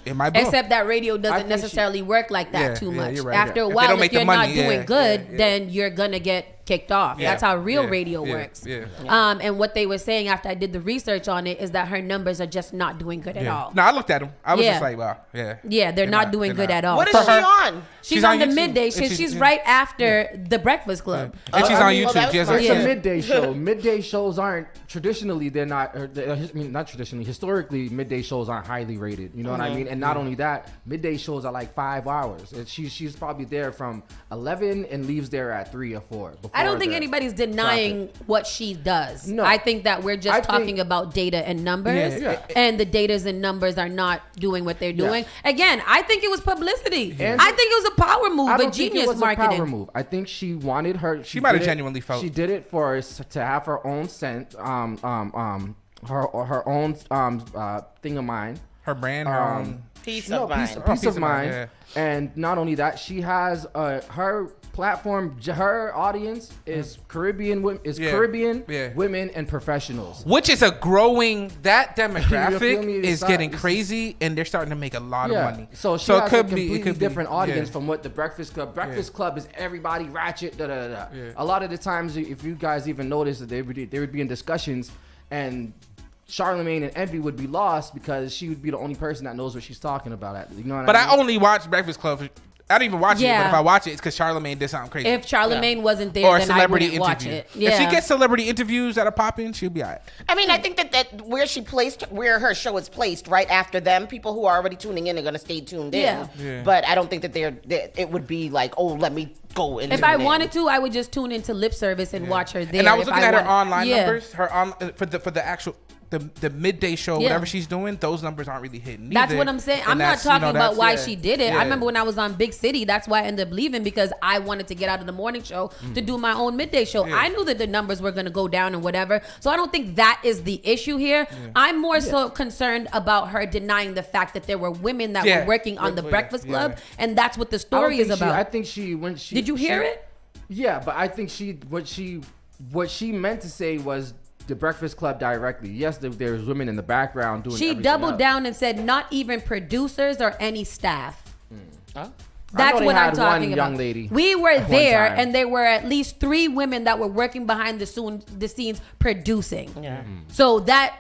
It might blow. Except that radio doesn't necessarily work like that too much. Right, After a while, if you're not doing good, then you're going to get kicked off. That's how real radio works. And what they were saying after I did the research on it is that her numbers are just not doing good at all. No, I looked at them. I was just like, wow. Yeah, they're not doing good at all. What is she on? She's on the midday. She's right after the Breakfast Club. And she's on YouTube. It's a midday show. Midday shows aren't traditionally, not traditionally, historically, midday shows aren't highly rated. You know what I mean? And not only that, midday shows are like 5 hours. And she's probably there from 11 and leaves there at 3 or 4. I don't think anybody's denying what she does. No. I think that we're just talking about data and numbers, and the datas and numbers are not doing what they're doing. Again, I think it was publicity. I think it was a power move, a genius marketing. A power move. I think she wanted her. She might have genuinely felt. She did it to have her own scent, her own thing of mind, her brand, her own peace of mind. Peace of mind. Yeah. And not only that, she has her platform, her audience is Caribbean women, women and professionals, which is a growing. That demographic is getting crazy, and they're starting to make a lot of money. So it has a completely different audience from what the Breakfast Club. Breakfast Club is everybody ratchet. A lot of the times, if you guys even notice that they would be in discussions, and Charlamagne and Envy would be lost because she would be the only person that knows what she's talking about. You know what I mean? I only watch Breakfast Club. I don't even watch it, but if I watch it, it's because Charlamagne did something crazy. If Charlamagne wasn't there, then I wouldn't watch it. Yeah. If she gets celebrity interviews that are popping, she'll be all right. I mean, I think that where her show is placed right after them, people who are already tuning in are going to stay tuned in. Yeah. But I don't think that it would be like, oh, let me go. If I wanted to, I would just tune into lip service and watch her there. And I was looking at her online numbers, for the actual. The midday show, whatever she's doing, those numbers aren't really hitting. That's what I'm saying. I'm not talking about why she did it. I remember when I was on Big City, that's why I ended up leaving, because I wanted to get out of the morning show to do my own midday show. I knew that the numbers were going to go down and whatever. So I don't think that is the issue here. I'm more so concerned about her denying the fact that there were women that were working on the Breakfast Club, and that's what the story is about. I think when she did you hear it? Yeah, but I think what she meant to say was the Breakfast Club directly. Yes, there's women in the background doing. She doubled down and said, not even producers or any staff. That's what I'm talking about. Young lady we were there, and there were at least 3 women that were working behind the scenes producing. Yeah. So that.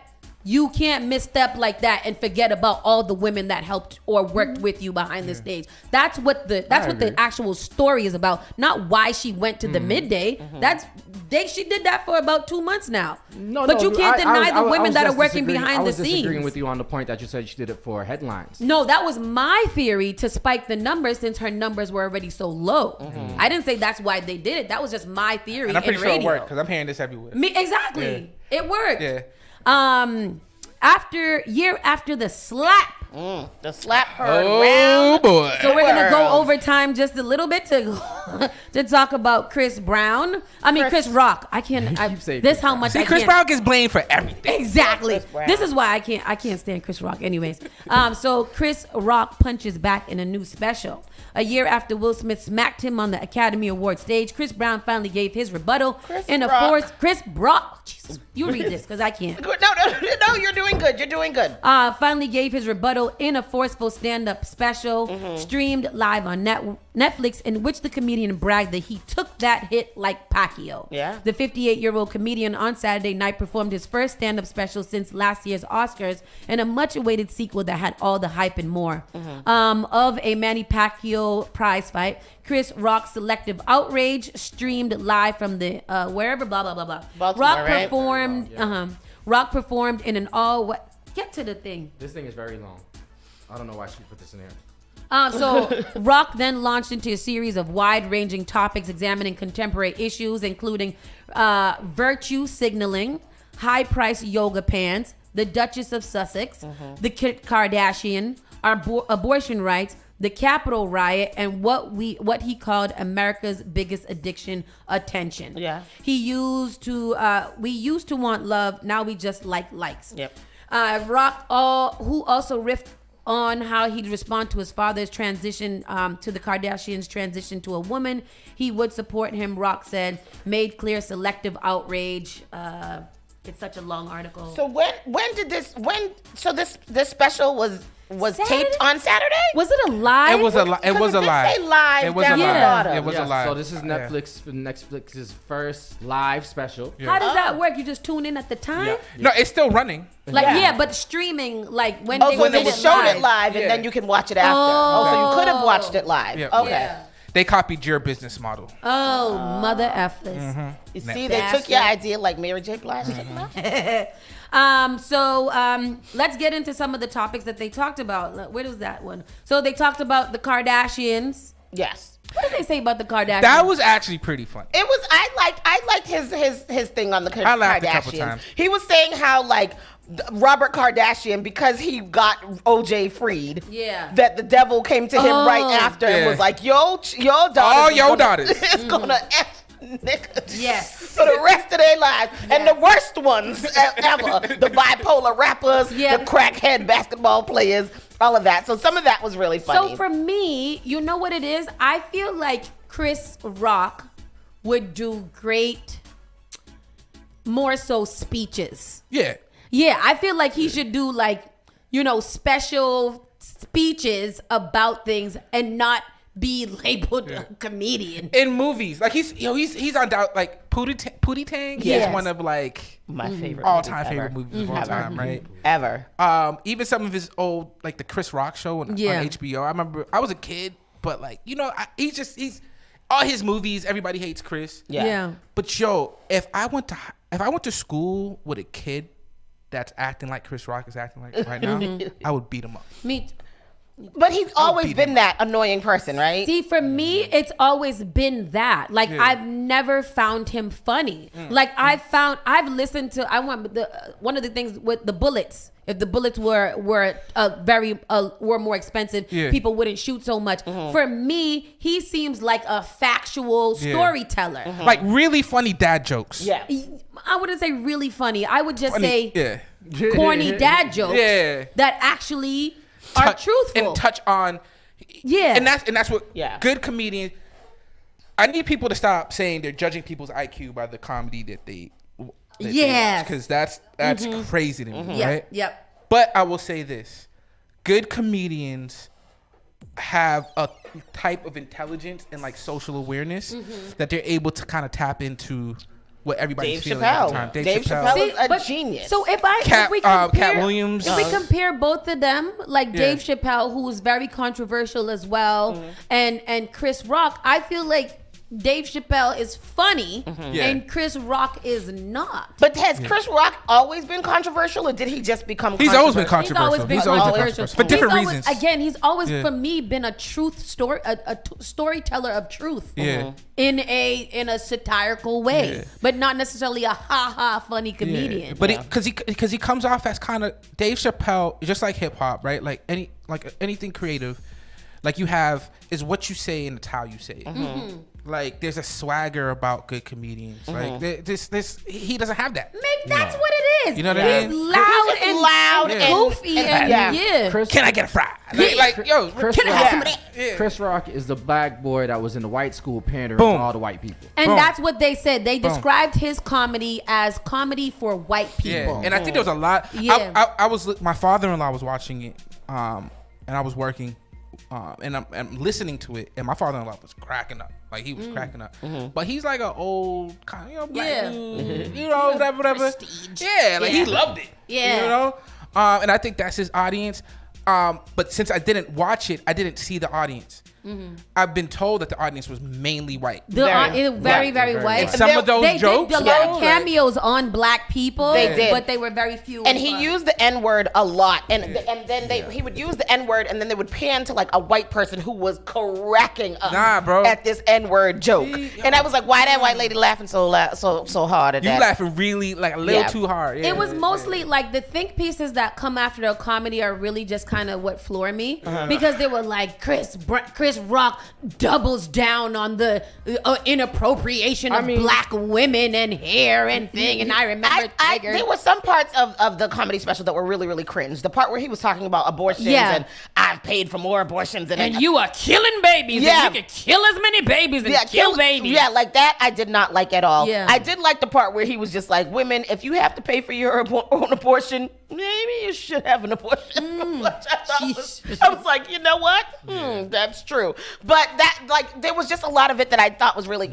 You can't misstep like that and forget about all the women that helped or worked with you behind the stage. That's what the actual story is about, not why she went to the midday. She did that for about 2 months now. But you can't deny the women that are working behind the scenes. I was disagreeing with you on the point that you said she did it for headlines. No, that was my theory, to spike the numbers since her numbers were already so low. I didn't say that's why they did it. That was just my theory. And I'm pretty sure it worked, because I'm hearing this everywhere. Exactly. Yeah. It worked. Yeah. After the slap. The slap her round. Oh boy. So we're going to go overtime just a little bit to talk about Chris Brown. Chris Rock. I can't. This how much. See, Chris Brown gets blamed for everything. Exactly. This is why I can't stand Chris Rock. Anyways, so Chris Rock punches back in a new special. A year after Will Smith smacked him on the Academy Award stage, Chris Brown finally gave his rebuttal. Chris Brock. Jesus, you read this because I can't. No, you're doing good. You're doing good. Finally gave his rebuttal in a forceful stand-up special streamed live on Netflix, in which the comedian bragged that he took that hit like Pacquiao. Yeah. The 58-year-old comedian on Saturday night performed his first stand-up special since last year's Oscars in a much-awaited sequel that had all the hype and more. Of a Manny Pacquiao prize fight, Chris Rock's Selective Outrage streamed live from the wherever, blah, blah, blah, blah. Baltimore, Rock performed in an get to the thing. This thing is very long. I don't know why she put this in here. So Rock then launched into a series of wide-ranging topics examining contemporary issues, including virtue signaling, high-priced yoga pants, the Duchess of Sussex, the Kardashian, abortion rights, the Capitol riot, and what he called America's biggest addiction, attention. Yeah. We used to want love, now we just like likes. Yep. Rock, who also riffed on how he'd respond to his father's transition to the Kardashians' transition to a woman. He would support him, Rock said, made clear selective outrage. It's such a long article. So this special was taped on Saturday? Was it a live? It was a live. It was a live. It was a live. It was a live. So this is Netflix's first live special. How does that work? You just tune in at the time? No, it's still running. But streaming, like when they showed it live, and then you can watch it after. So you could have watched it live. Yeah. Okay. Yeah. They copied your business model. Oh, mother effers. You see, they took your idea like Mary J. Blige took mine. So let's get into some of the topics that they talked about. Where was that one? So they talked about the Kardashians. Yes. What did they say about the Kardashians? That was actually pretty funny. It was. I liked his thing on the Kardashians. I laughed a couple times. He was saying how Robert Kardashian, because he got OJ freed, that the devil came to him right after and was like, your daughter. All your daughters. It's gonna F niggas. Yes. For the rest of their lives. And the worst ones ever. The bipolar rappers, the crackhead basketball players, all of that. So some of that was really funny. So for me, you know what it is? I feel like Chris Rock would do great, more so speeches. Yeah, I feel like he should do special speeches about things and not be labeled a comedian. In movies, he's on Pootie Tang. He's one of my favorite all-time favorite movies of all time, right? Ever. Even some of his old the Chris Rock show on HBO. I remember I was a kid, but he's all his movies. Everybody hates Chris. Yeah. But if I went to school with a kid that's acting like Chris Rock is acting like right now, I would beat him up. But he's always been that annoying person, right? See, for me, it's always been that. I've never found him funny. I've listened to. One of the things with the bullets. If the bullets were more expensive, people wouldn't shoot so much. For me, he seems like a factual storyteller. Really funny dad jokes. Yeah. I wouldn't say really funny. I would just say corny dad jokes that actually are truthful and touch on. And that's what good comedians. I need people to stop saying they're judging people's IQ by the comedy that they. Because that's crazy to me, right? Yep. But I will say this: good comedians have a type of intelligence and social awareness that they're able to kind of tap into what everybody's feeling at the time. Dave Chappelle is a genius. So if we compare, Cat Williams, if we compare both of them, Dave Chappelle, who was very controversial as well, and Chris Rock, I feel like Dave Chappelle is funny and Chris Rock is not. But has Chris Rock always been controversial, or did he just become He's controversial? always been controversial. He's always been controversial. For different reasons. Again, he's always, for me, been a truth story, a storyteller of truth. Yeah. In a satirical way, but not necessarily a ha-ha funny comedian. But because he comes off as kind of Dave Chappelle, just like hip hop, right? Anything creative, you have is what you say and it's how you say it. like there's a swagger about good comedians. Like this, he doesn't have that. Maybe that's what it is. You know what I mean? He's loud and loud and and goofy and Can I get a fry? Like yo, Chris can I Rock, have some of that? Chris Rock is the black boy that was in the white school pandering Boom. to all the white people. And Boom. that's what they said. They Boom. described his comedy as comedy for white people. Yeah, and I think there was a lot. Yeah. I was my father-in-law was watching it, and I was working, and I'm listening to it, and my father-in-law was cracking up. Like he was cracking up, but he's like an old kind, black dude, whatever. Yeah, like he loved it. Yeah. And I think that's his audience. But since I didn't watch it, I didn't see the audience. I've been told that the audience was mainly white. Very white. And some of those jokes, did a lot of cameos on black people. They did, but they were very few. And he used the N-word a lot, and then he would use the N-word, and then they would pan to like a white person who was cracking up at this N-word joke. And I was like, why that white lady laughing so hard at that? You laughing really like a little too hard. It was mostly like the think pieces that come after the comedy are really just kind of what floor me because they were like Chris Rock doubles down on the inappropriation of black women and hair and thing. And I remember there were some parts of the comedy special that were really, really cringe. The part where he was talking about abortions and I've paid for more abortions. And you are killing babies. Yeah. And you can kill as many babies and kill babies. Yeah, like that I did not like at all. Yeah. I did like the part where he was just like, women, if you have to pay for your own abortion, maybe you should have an abortion. I was like, you know what? That's true. But that, like, there was just a lot of it that I thought was really,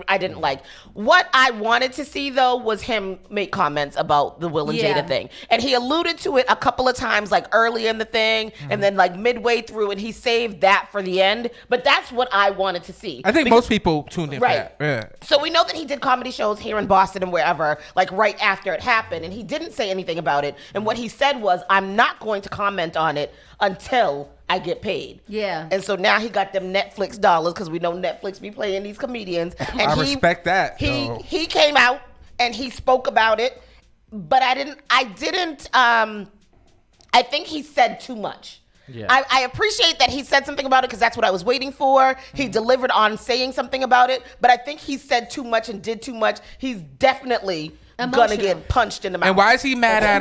I didn't like. What I wanted to see, though, was him make comments about the Will and Jada thing. And he alluded to it a couple of times, like early in the thing, and then like midway through, and he saved that for the end. But that's what I wanted to see. I think most people tuned in for that. Yeah. So we know that he did comedy shows here in Boston and wherever, like right after it happened, and he didn't say anything about it. And what he said was, I'm not going to comment on it until I get paid. Yeah. And so now he got them Netflix dollars because we know Netflix be playing these comedians. And I respect that. He came out and he spoke about it, but I think he said too much. Yeah. I appreciate that he said something about it because that's what I was waiting for. He delivered on saying something about it, but I think he said too much and did too much. He's definitely gonna get punched in the mouth. And why is he mad at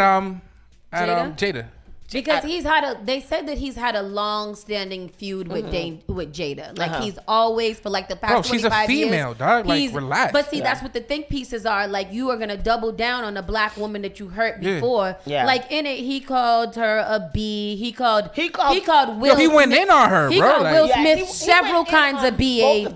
Jada? Because they said that he's had a long-standing feud with Jada. Like he's always, for like the past 25 years. She's a female, dog. Like, relax. But see, that's what the think pieces are. Like, you are going to double down on a black woman that you hurt before. Yeah. Like, in it, he called her a B. He called Will he went in on her, he bro. called Will Smith several kinds of BA.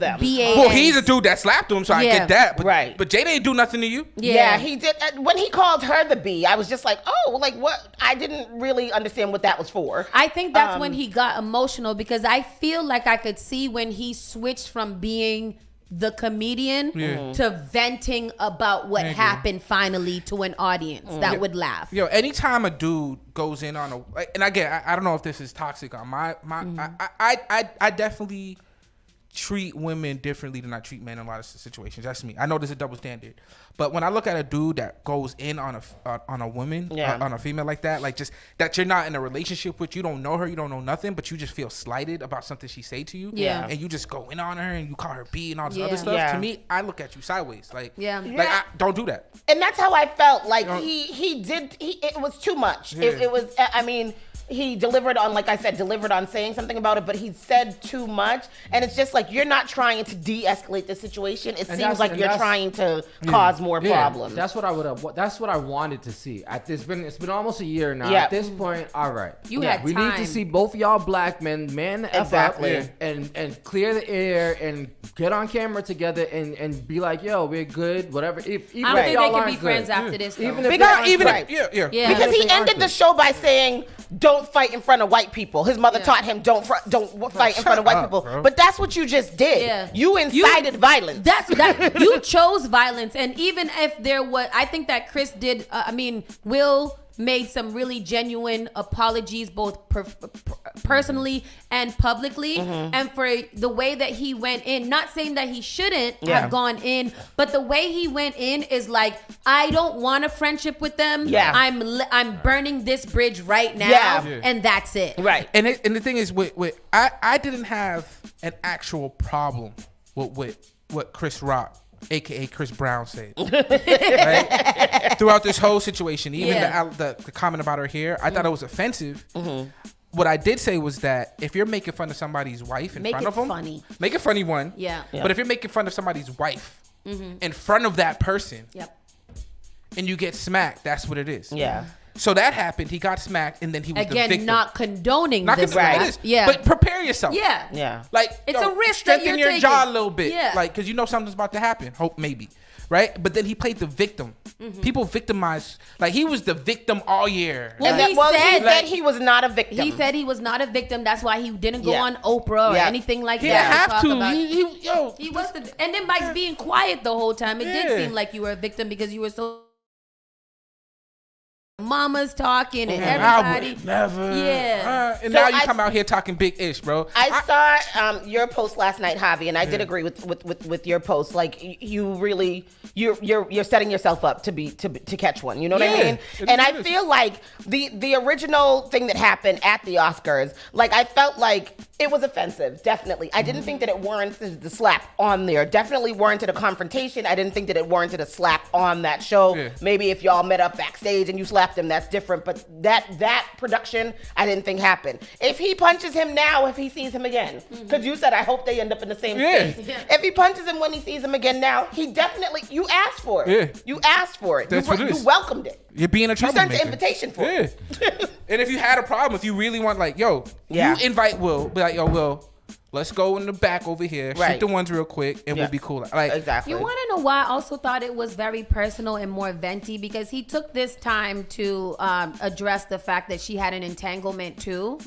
Well, he's a dude that slapped him, so I get that. But, right. But Jada ain't do nothing to you. Yeah, he did. When he called her the B, I was just like, oh, like what? I didn't really understand what that was for. I think that's when he got emotional because I feel like I could see when he switched from being the comedian to venting about what happened finally to an audience that would laugh. Yo, anytime a dude goes in on and again, I don't know if this is toxic on I definitely treat women differently than I treat men in a lot of situations. That's me. I know there's a double standard, but when I look at a dude that goes in on a woman, on a female like that, like just that you're not in a relationship with, you don't know her, you don't know nothing, but you just feel slighted about something she say to you, and you just go in on her and you call her B and all this other stuff. To me, I look at you sideways, like I don't do that. And that's how I felt. Like it was too much. It was. I mean. He delivered on saying something about it, but he said too much. And it's just like, you're not trying to de-escalate the situation. It seems like you're trying to cause more problems. That's what I wanted to see. It's been almost a year now. At this point, all right. We need to see both of y'all black men man the F up and clear the air and get on camera together and be like, yo, we're good, whatever. I don't think they can be friends after this, though. Because he ended the show by saying, don't fight in front of white people. His mother taught him don't fight in front of white people. Bro. But that's what you just did. Yeah. You incited violence. You chose violence. And even if there was, I think that Chris did. Will made some really genuine apologies, both personally and publicly. And for the way that he went in, not saying that he shouldn't have gone in, but the way he went in is like, I don't want a friendship with them. I'm burning this bridge right now, and that's it. Right. And the thing is, I didn't have an actual problem what Chris Rock, aka Chris Brown, said. Right? Throughout this whole situation, even the comment about her hair, I thought it was offensive. What I did say was that if you're making fun of somebody's wife in front of them, make a funny one. Yeah. But if you're making fun of somebody's wife in front of that person, and you get smacked, that's what it is. Yeah. So that happened. He got smacked, and then he was the victim. Again, not condoning Not this. condoning this. Yeah. But prepare yourself. Yeah. Yeah. Like it's a risk that strengthen you're your jaw a taking. little bit. Yeah. Like, because you know something's about to happen. Hope maybe. Right? But then he played the victim. People victimized. Like, he was the victim all year. Well, like, he said he was not a victim. He said he was not a victim. That's why he didn't go on Oprah or anything like he that. He didn't have to. He was and then by being quiet the whole time, it did seem like you were a victim because you were so. Mama's talking and everybody. I would never. Yeah. And so now you come out here talking big ish, bro. I saw your post last night, Javi, and I did agree with your post. Like you really, you're setting yourself up to catch one. You know what I mean? And I feel like the original thing that happened at the Oscars, like I felt like it was offensive. Definitely, I didn't think that it warranted the slap on there. Definitely warranted a confrontation. I didn't think that it warranted a slap on that show. Yeah. Maybe if y'all met up backstage and you slapped him, that's different. But that production, I didn't think happened. If he punches him now, if he sees him again, because you said I hope they end up in the same space. Yeah. If he punches him when he sees him again now, he definitely, you asked for it. Yeah. You asked for it. That's what it is. You welcomed it. You're being a troublemaker. You sent the invitation for it. And if you had a problem, if you really want, like, yo, you invite Will, be like, yo, Will, let's go in the back over here, shoot the ones real quick, and we'll be cool. Like, exactly. You want to know why I also thought it was very personal and more venti? Because he took this time to address the fact that she had an entanglement too.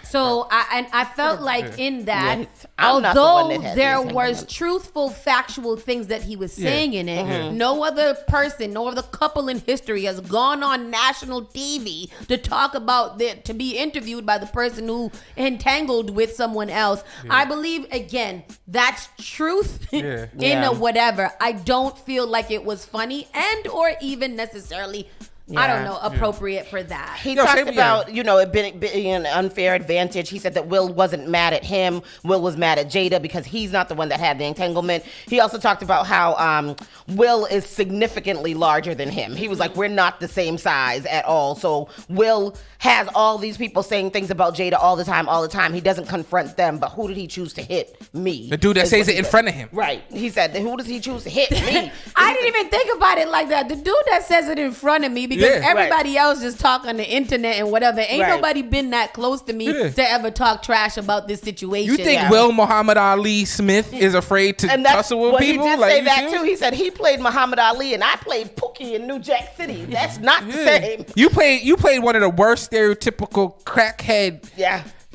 So I felt like in that, although there was truthful, factual things that he was saying in it, no other person, no other couple in history has gone on national TV to talk about to be interviewed by the person who entangled with someone else. I believe, again, that's truth in a whatever. I don't feel like it was funny and or even necessarily, I don't know, appropriate for that. He talked about, it being an unfair advantage. He said that Will wasn't mad at him. Will was mad at Jada because he's not the one that had the entanglement. He also talked about how Will is significantly larger than him. He was like, we're not the same size at all. So Will has all these people saying things about Jada all the time. He doesn't confront them, but who did he choose to hit? Me. The dude that says it in front of him. Right. He said, who does he choose to hit? Me. I didn't even think about it like that. The dude that says it in front of me, because everybody else just talk on the internet and whatever. Ain't nobody been that close to me to ever talk trash about this situation. You think Will Muhammad Ali Smith is afraid to tussle with people? He did say that too. He said he played Muhammad Ali and I played Pookie in New Jack City. That's not the same. You played one of the worst stereotypical crackhead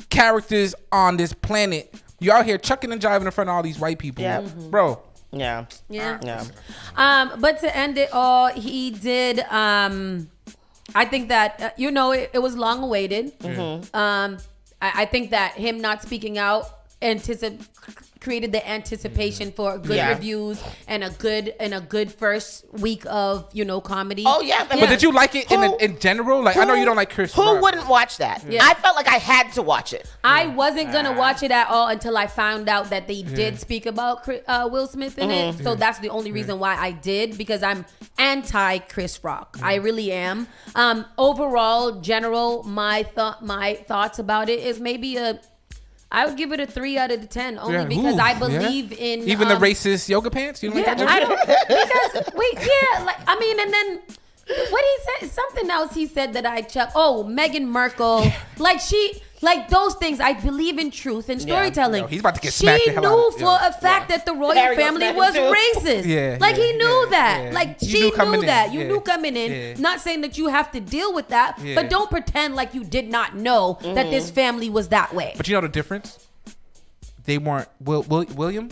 characters on this planet. You out here chucking and jiving in front of all these white people, bro. Yeah. But to end it all, he did. I think that it was long awaited. I think that him not speaking out created the anticipation for good reviews and a good first week of comedy. Oh yeah, but did you like it in general? Like, I know you don't like Chris. Who wouldn't watch that? Yeah. I felt like I had to watch it. I wasn't gonna watch it at all until I found out that they did speak about Will Smith in it. So that's the only reason why I did, because I'm anti Chris Rock. I really am. Overall, general, my thoughts about it is maybe I would give it a 3 out of 10 only because I believe in even the racist yoga pants. You don't like that? I don't, because and then what he said, something else he said that I checked. Oh, Meghan Merkel, like those things. I believe in truth and storytelling. He's about to get smacked. She knew for a fact that the royal family was racist. He knew that. Like she knew that. You knew coming in. Not saying that you have to deal with that, but don't pretend like you did not know that this family was that way. But you know the difference? They weren't William.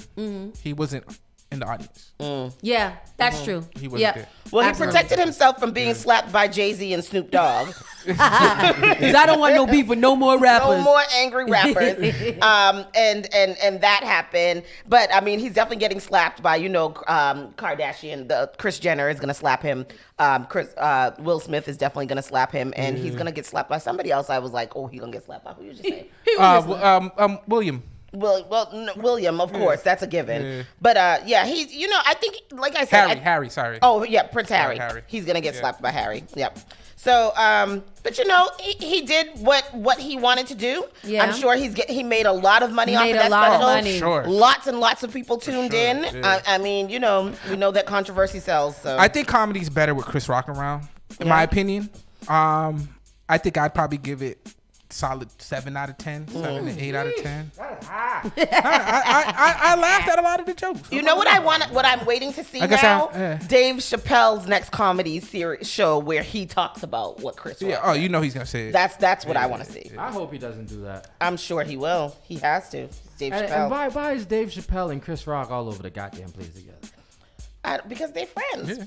He wasn't in the audience. Yeah, that's true. He wasn't there. Well, he protected himself from being slapped by Jay-Z and Snoop Dogg. Because I don't want no beef with no more rappers. No more angry rappers. And that happened. But I mean, he's definitely getting slapped by, Kardashian. Kris Jenner is gonna slap him. Will Smith is definitely gonna slap him, and he's gonna get slapped by somebody else. I was like, oh, he's gonna get slapped by who you just say? William. William, of course, that's a given. Yeah. But he's, I think, like I said, Harry. Sorry. Oh yeah, Prince Harry. He's gonna get slapped by Harry. Yep. So, but he did what he wanted to do. Yeah. I'm sure he made a lot of money off of that special. Money. Sure. Lots and lots of people tuned in. Yeah. I mean, we know that controversy sells. So I think comedy's better with Chris Rock around, in my opinion. I think I'd probably give it solid 7 out of 10, 7 to 8 out of 10. I laughed at a lot of the jokes. You know what I'm waiting to see now? Dave Chappelle's next comedy show where he talks about what Chris Rock said. He's gonna say it. That's what I want to see. I hope he doesn't do that. I'm sure he will. He has to. Dave Chappelle. And why is Dave Chappelle and Chris Rock all over the goddamn place together? Because they're friends. Yeah.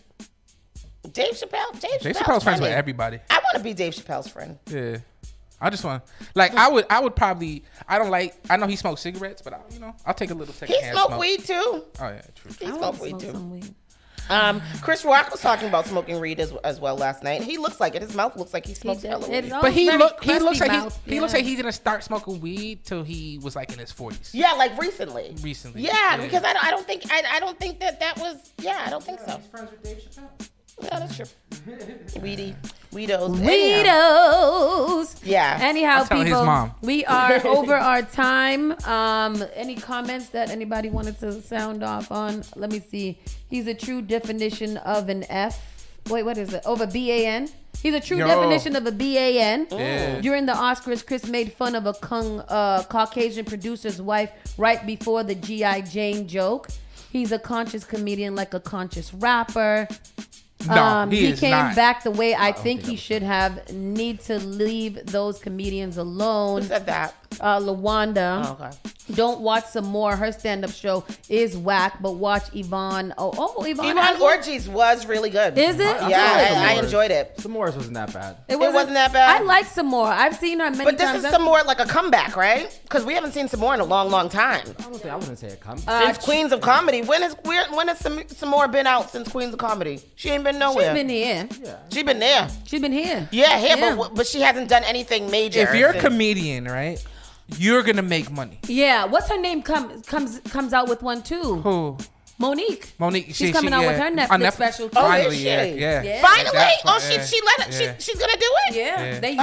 Dave Chappelle's friends with everybody. I want to be Dave Chappelle's friend. Yeah. I just want I would probably, I know he smokes cigarettes, but I'll take a little second hand smoke. He smoked weed too. Oh yeah, true. He smoked weed too. Chris Rock was talking about smoking weed as well last night. He looks like it. His mouth looks like he smokes hella weed. But he looks like he didn't start smoking weed till he was like in his 40s. Yeah, like recently. Yeah, because I don't think that was. Yeah, I don't think so. He's friends with Dave Chappelle. Yeah, that's true. Weedos. Yeah. Anyhow, people, his mom. We are over our time. Any comments that anybody wanted to sound off on? Let me see. He's a true definition of an F. Wait, what is it? Of a BAN. He's a true definition of a BAN. Yeah. During the Oscars, Chris made fun of a Caucasian producer's wife right before the G.I. Jane joke. He's a conscious comedian, like a conscious rapper. No, he came not. back the way I think he should have. Need to leave those comedians alone. Who said that? LaWanda. Oh, okay. Don't watch some more. Her stand-up show is whack, but watch Yvonne. Yvonne Orgy's was really good. Is it? I enjoyed it. S'mores wasn't that bad. It wasn't that bad. I like some more. I've seen her many times. But this is some more like a comeback, right? Because we haven't seen some more in a long, long time. I wouldn't say a comeback. Since Queens of Comedy. When has some more been out since Queens of Comedy? She ain't been nowhere. She's been here. Yeah. She been there. She's been here. Yeah, here, but she hasn't done anything major. If you're a comedian, right? You're gonna make money. Yeah. What's her name? Comes out with one too. Who? Monique. She's coming out with her Netflix special too. Finally, yeah. Finally? She's gonna do it? Yeah. They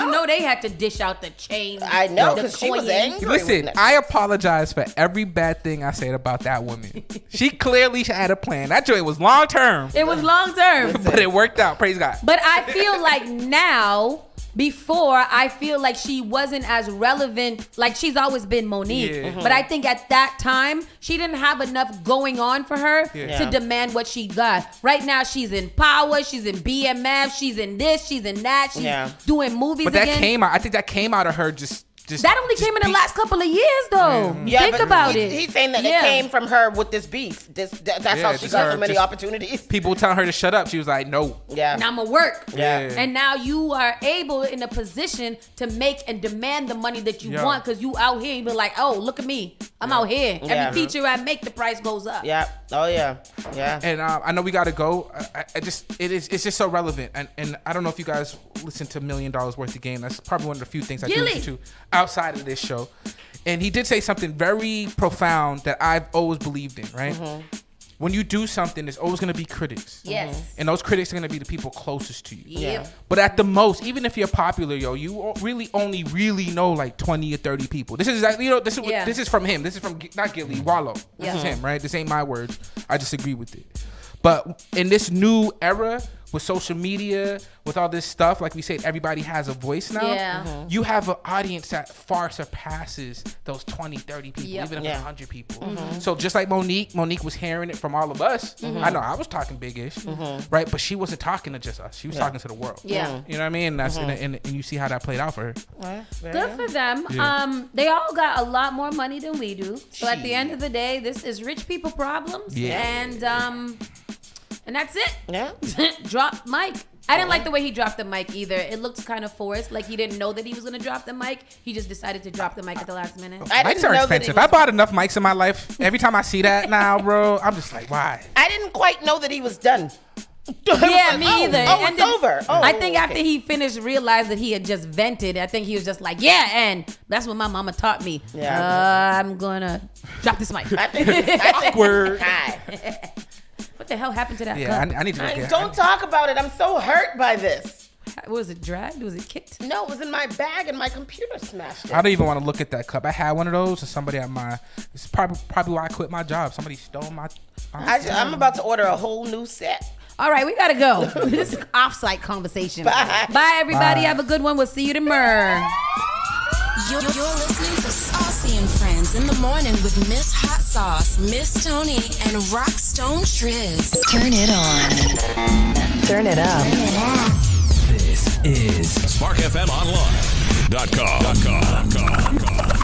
had to dish out the chain. I know, because she was angry. Listen, I apologize for every bad thing I said about that woman. She clearly had a plan. That joint was long term. It was long term. But it worked out. Praise God. But I feel like now... Before, I feel like she wasn't as relevant. Like, she's always been Monique. Yeah. But I think at that time, she didn't have enough going on for her to demand what she got. Right now, she's in Power. She's in BMF. She's in this. She's in that. She's doing movies again. But that came out. I think that came out of her just that only came in the last couple of years, though. Think about it. He's saying that it came from her with this beef. That's how she got so many opportunities. People telling her to shut up. She was like, no. Yeah. Now I'm going to work. Yeah. And now you are able in a position to make and demand the money that you want because you out here and be like, oh, look at me. I'm out here. Every feature I make, the price goes up. Yeah. Oh, yeah. Yeah. And I know we got to go. It's just so relevant. And I don't know if you guys listen to $1 Million Worth of Game. That's probably one of the few things I do listen to outside of this show. And he did say something very profound that I've always believed in, right? Mm-hmm. When you do something, there's always going to be critics. Yes. And those critics are going to be the people closest to you. Yeah. But at the most, even if you're popular, you really only know like 20 or 30 people. This is exactly, this is from him. This is from, not Gilly, Wallow. This is him, right? This ain't my words. I disagree with it. But in this new era, with social media, with all this stuff, like we said, everybody has a voice now. Yeah. Mm-hmm. You have an audience that far surpasses those 20, 30 people, even if it's 100 people. Mm-hmm. So just like Monique was hearing it from all of us. Mm-hmm. I know I was talking big-ish, right? But she wasn't talking to just us. She was talking to the world. Yeah. You know what I mean? And that's and you see how that played out for her. Good for them. Yeah. They all got a lot more money than we do. So at the end of the day, this is rich people problems. Yeah. And that's it. Yeah. Drop mic. I didn't like the way he dropped the mic either. It looked kind of forced. Like he didn't know that he was going to drop the mic. He just decided to drop the mic at the last minute. Mics are expensive. I bought enough mics in my life. Every time I see that now, bro, I'm just like, why? I didn't quite know that he was done. Yeah, me either. Oh, it's over. Oh, I think after he finished, realized that he had just vented. I think he was just like, yeah, and that's what my mama taught me. Yeah. I'm gonna drop this mic. Awkward. What the hell happened to that Yeah, cup? I need to look at it. Don't talk about it. I'm so hurt by this. Was it dragged? Was it kicked? No, it was in my bag and my computer smashed it. I don't even want to look at that cup. I had one of those, and somebody at it's probably why I quit my job. Somebody stole my I'm about to order a whole new set. All right, we gotta go. This is off-site conversation. Bye. Bye, everybody. Bye. Have a good one. We'll see you tomorrow. You're listening to Saucy and Friends in the morning with Miss Hot Sauce, Miss Tony, and Rockstone Triz. Turn it on. Turn it up. This is SparkFMOnline.com.